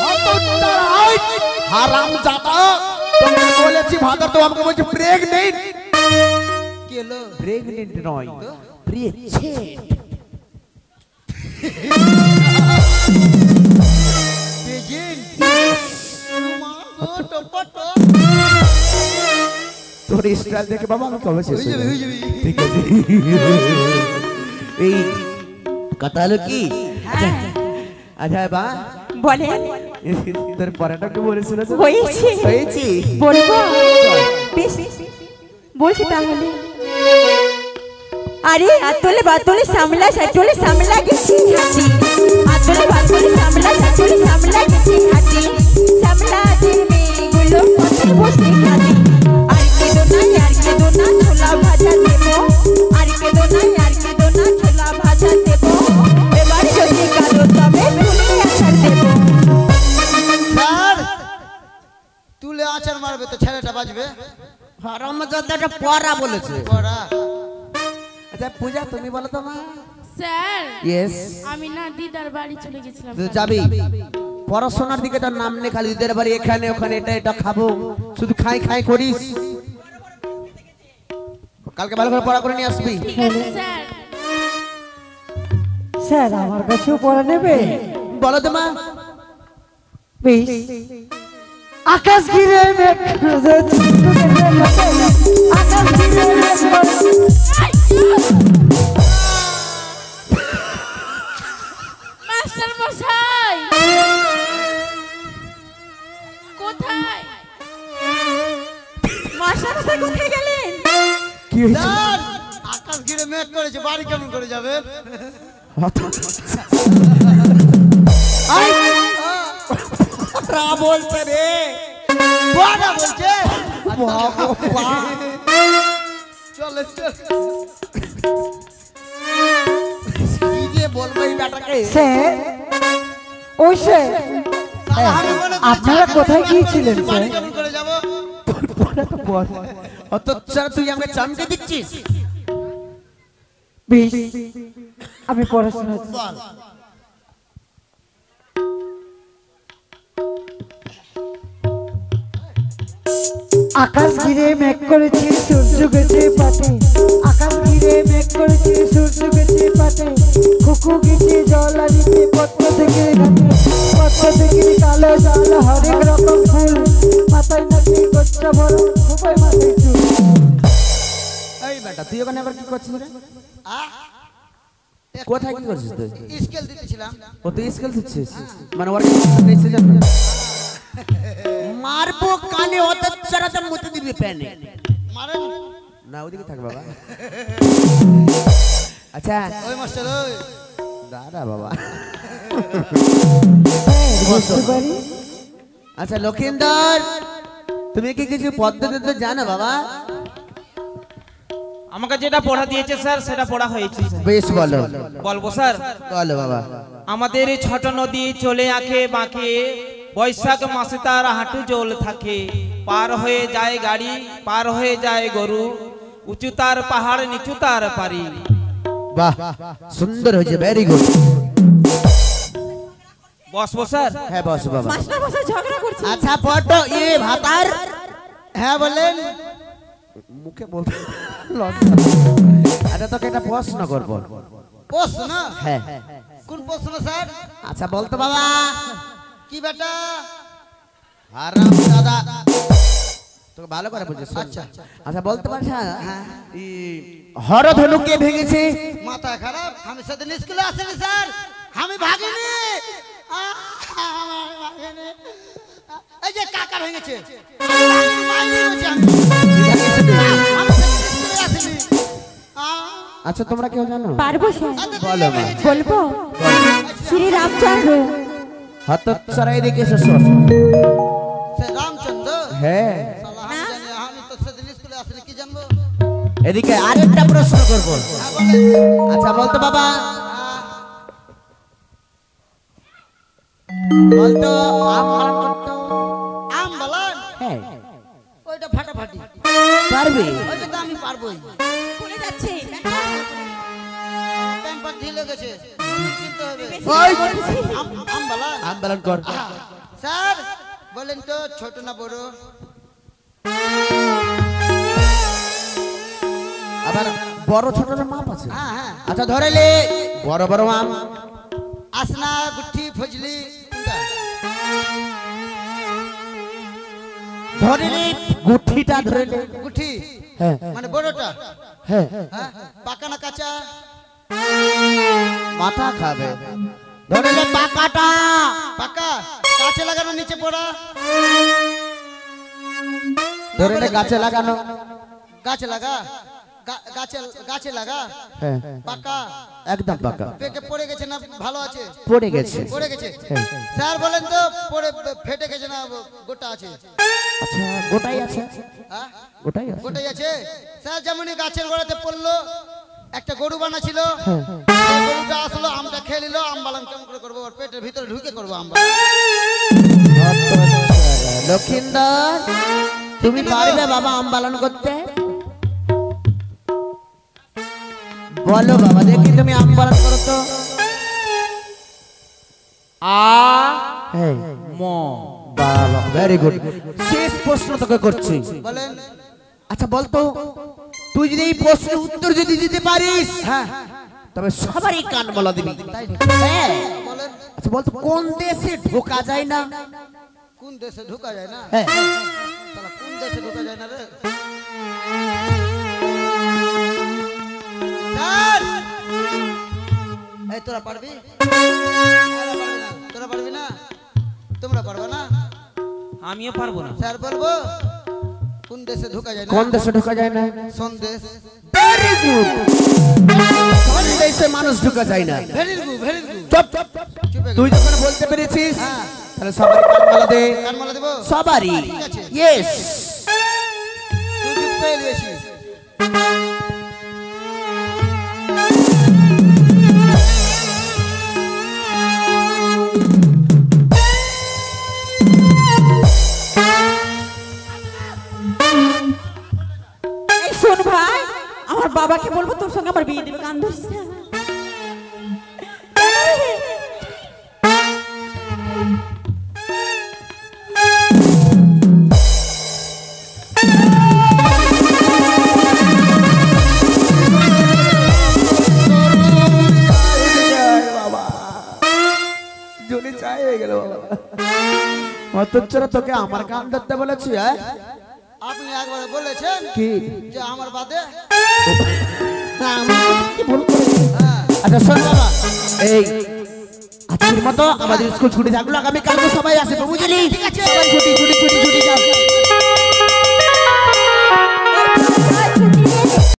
সব হারাম জাদা তোমাকে বলেছি ভাদর তো আমাকে বলছে প্রেগনেন্ট কি হলো প্রেগনেন্ট নয় প্রেগনেন্ট তোর স্টাইল দেখে বাবা আমি কবে শেষ হয়ে যাবে? ঠিক আছে এই কথা হলো কি আচ্ছা বা বলেন তোর পড়াটা কি বলেছিল তো হয়েছে হয়েছি বলবো বেশ বলছি তাহলে আরে আতলে বাতলে সামলা গেছি হাতি আতলে বাতলে সামলা গেছি হাতি সামলা দিন মেয়েগুলো পথে বসে খাতি আর কেদো না ছোলা ভাজা দেবো আর কেদো না ছোলা ভাজা দেবো এবার যদি কালো তবে তুলে আছাড় দেবো স্যার তুলে আচার মারবে তো ছেলেটা বাজবে হারাম জাদাটা পড়া বলেছে পড়া আচ্ছা পূজা তুমি বলো তো মা স্যার ইয়েস আমি না দিদার বাড়ি চলে গেছিলাম তুই যাবি পড়াশোনার দিকে তার নাম নে খালি দিদের বাড়ি এখানে ওখানে এটা খাবো শুধু খাই করিস কালকে ভালো করে পড়া করে নিয়ে আসবি ঠিক আছে স্যার স্যার আমার কাছেও পড়া নেবে বলো তো মা বেশ আকাশ ঘিরে মেঘ আকাশ ঘিরে মেঘ মাস্টার মশাই কোথায় মাস্টার কোথায় গেলেন কি হয়েছে স্যার আকাশ ঘিরে মেঘ করেছে বাড়ি কেমন করে যাবে বলছে রে পড়া বলছে চলে কি যে বলবো এই ব্যাটাকে স্যার ওই স্যার আপনারা কোথায় গিয়েছিলেন স্যার বাড়ি কেমন করে যাবো অত তুই আমাকে চামকে দিচ্ছিস বেশ আমি পড়াশোনা আকাশ ঘিরে মেঘ করেছে সূর্য গেছে পাটে আকাশ ঘিরে মেঘ করেছে সূর্য গেছে পাটে কুকু গেছে জল আনিতে পত্র থেকে পত্র থেকে কালো জাল হরেক রকম ফুল মাথায় নাকি গোচ্ছা বড় খুবই মাথায় চুল এই বেটা তুই ওখানে আবার কি করছিস রে কোথায় কি করছিস তুই স্কেল দিতেছিলাম ও তুই স্কেল দিচ্ছিস মানে ওর এসে যাবে মারবো কানে অত চারাতে মুতে দিবি প্যানে মারেন না ওদিকে থাক বাবা আচ্ছা ওই মাস্টার ওই দাদা বাবা বুঝতে পারি আচ্ছা লক্ষিন্দর তুমি কি কিছু পদ্ধতি তো জানো বাবা আমাকে যেটা পড়া দিয়েছে স্যার সেটা পড়া হয়েছে বেশ বলো বলবো স্যার বলো বাবা আমাদের এই ছোট নদী চলে আঁকে বাঁকে বৈশাখ মাসে তার হাঁটু জল থাকে পার হয়ে যায় গাড়ি পার হয়ে যায় গরু উঁচু তার পাহাড় নিচু তার পারি বাহ সুন্দর হয়েছে ভেরি গুড বসবো স্যার হ্যাঁ বস বাবা মাস্টার মশাই ঝগড়া করছে আচ্ছা পড়ো এ ভাতার হ্যাঁ বলেন মুখে বলতে আচ্ছা তোকে একটা প্রশ্ন করবো প্রশ্ন হ্যাঁ কোন প্রশ্ন স্যার আচ্ছা বলতো বাবা কি বেটা হারাম দাদা তোকে ভালো করে বুঝিস আচ্ছা আচ্ছা বলতে পারছ হরধনু কে ভেঙেছে মাথা খারাপ আমি সেদিন স্কুলে আসিনি স্যার আমি ভাগিনি আমার ভাগিনি। এই যে কাকা ভেঙেছে আমি ভাগিনি, আমি স্কুলে আসিনি। আচ্ছা তোমরা কেউ জানো পারবো স্যার বলো মা বলবো শ্রী রামচন্দ্র হতচ্ছাড়া এদিকে এসে শোন সে রামচন্দ্র হ্যাঁ শালা আমি জানি আমি তো সেদিন স্কুলে আসিনি কি জানবো এদিকে আরেকটা প্রশ্ন করব হ্যাঁ, বলেন। আচ্ছা বলতো বাবা বলতো আম পালন করতো আম বলেন হ্যাঁ ওইটা ফাটাফাটি পারবে ওইটা তো আমি পারবোই কোনে যাচ্ছে প্যাম্পার ঢিলে গেছে কিনতে হবে ওই আম বলেন আম পালন কর স্যার বলেন তো ছোট না বড়? আবার বড় ছোটর মাপ আছে? হ্যাঁ হ্যাঁ। আচ্ছা ধরে লে বড় বড় মাপ। আসনা, গুঠি, ফজলি কোনটা? ধরে লে গুঠিটা ধরে লে। গুঠি হ্যাঁ মানে বড়টা? হ্যাঁ। হ্যাঁ। পাকা না কাঁচা? মাথা খাবে। ধরে লে পাকাটা। পাকা। গাছে লাগানো নিচে পড়া? ধরে লে গাছে লাগানো। গাছে লাগা? গাছে গাছে লাগা? হ্যাঁ পাকা? একদম পাকা। পেকে পড়ে গেছে না ভালো আছে? পড়ে গেছে। পড়ে গেছে। হ্যাঁ। স্যার বলেন তো পড়ে ফেটে গেছে না গোটা আছে? আচ্ছা গোটাই আছে। হ্যাঁ গোটাই আছে। গোটাই আছে। স্যার যেমনই গাছের গোড়াতে পড়লো, একটা গরু বানা ছিল, হ্যাঁ। গরুটা আসলো, আমটা খেয়ে নিল, আম বালাম কেমন করে করবো? ওর পেটের ভিতরে ঢুকে করবো আম। লক্ষিন্দর তুমি পারবে বাবা আম পালন করতে? বলো বাবা দেখি তুমি আম পালন করো তো। বাবা ভেরি গুড। শেষ প্রশ্ন তোকে করছি। বলেন। আচ্ছা বলতো তুই যদি এই প্রশ্নের উত্তর যদি দিতে পারিস, হ্যাঁ, তবে সবারই কান বলা দিবি। হ্যাঁ। বলেন। আচ্ছা বলতো কোন দেশে ঢোকা যায় না? কোন দেশে ঢোকা যায় না? হ্যাঁ। শালা কোন দেশে ঢোকা যায় না রে? স্যার! এই তোরা পারবি? এরা পারবে না। তোরা পারবি না? তোমরা পারবে না? আমিও পারবো না। স্যার বলবো কোন দেশে ঢোকা যায় না? কোন দেশে ঢোকা যায় না? সন্দেশ। Very good. কোন দেশে মানুষ ঢোকা যায় না? Very good, very good. চুপ। তুই যখন বলতে পেরেছিস, হ্যাঁ। তাহলে সবাই কান মালা দে। কান মালা দেবো? সবারই। ঠিক আছে। ইয়েস। তুই চুপ পেয়ে বেশি। এই শোন ভাই, আমার বাবাকে বলবো তোর সঙ্গে আমার বিয়ে দেবে, কান ধরিস না। জুনি চাই হয়ে গেল বাবা। অতচ্ছরা তোকে আমার কান ধরতে বলেছি? হ্যাঁ আপনি একবার বলেছেন কি যে আমার বাদে? না, আমি কি ভুল করেছি? হ্যাঁ। আচ্ছা শোন বাবা, এই আজকের মতো আমাদের স্কুল ছুটি থাকলো, আগামী কালকে সবাই আসবে বুঝলি? ঠিক আছে। সবাই ছুটি ছুটি ছুটি ছুটি যাও।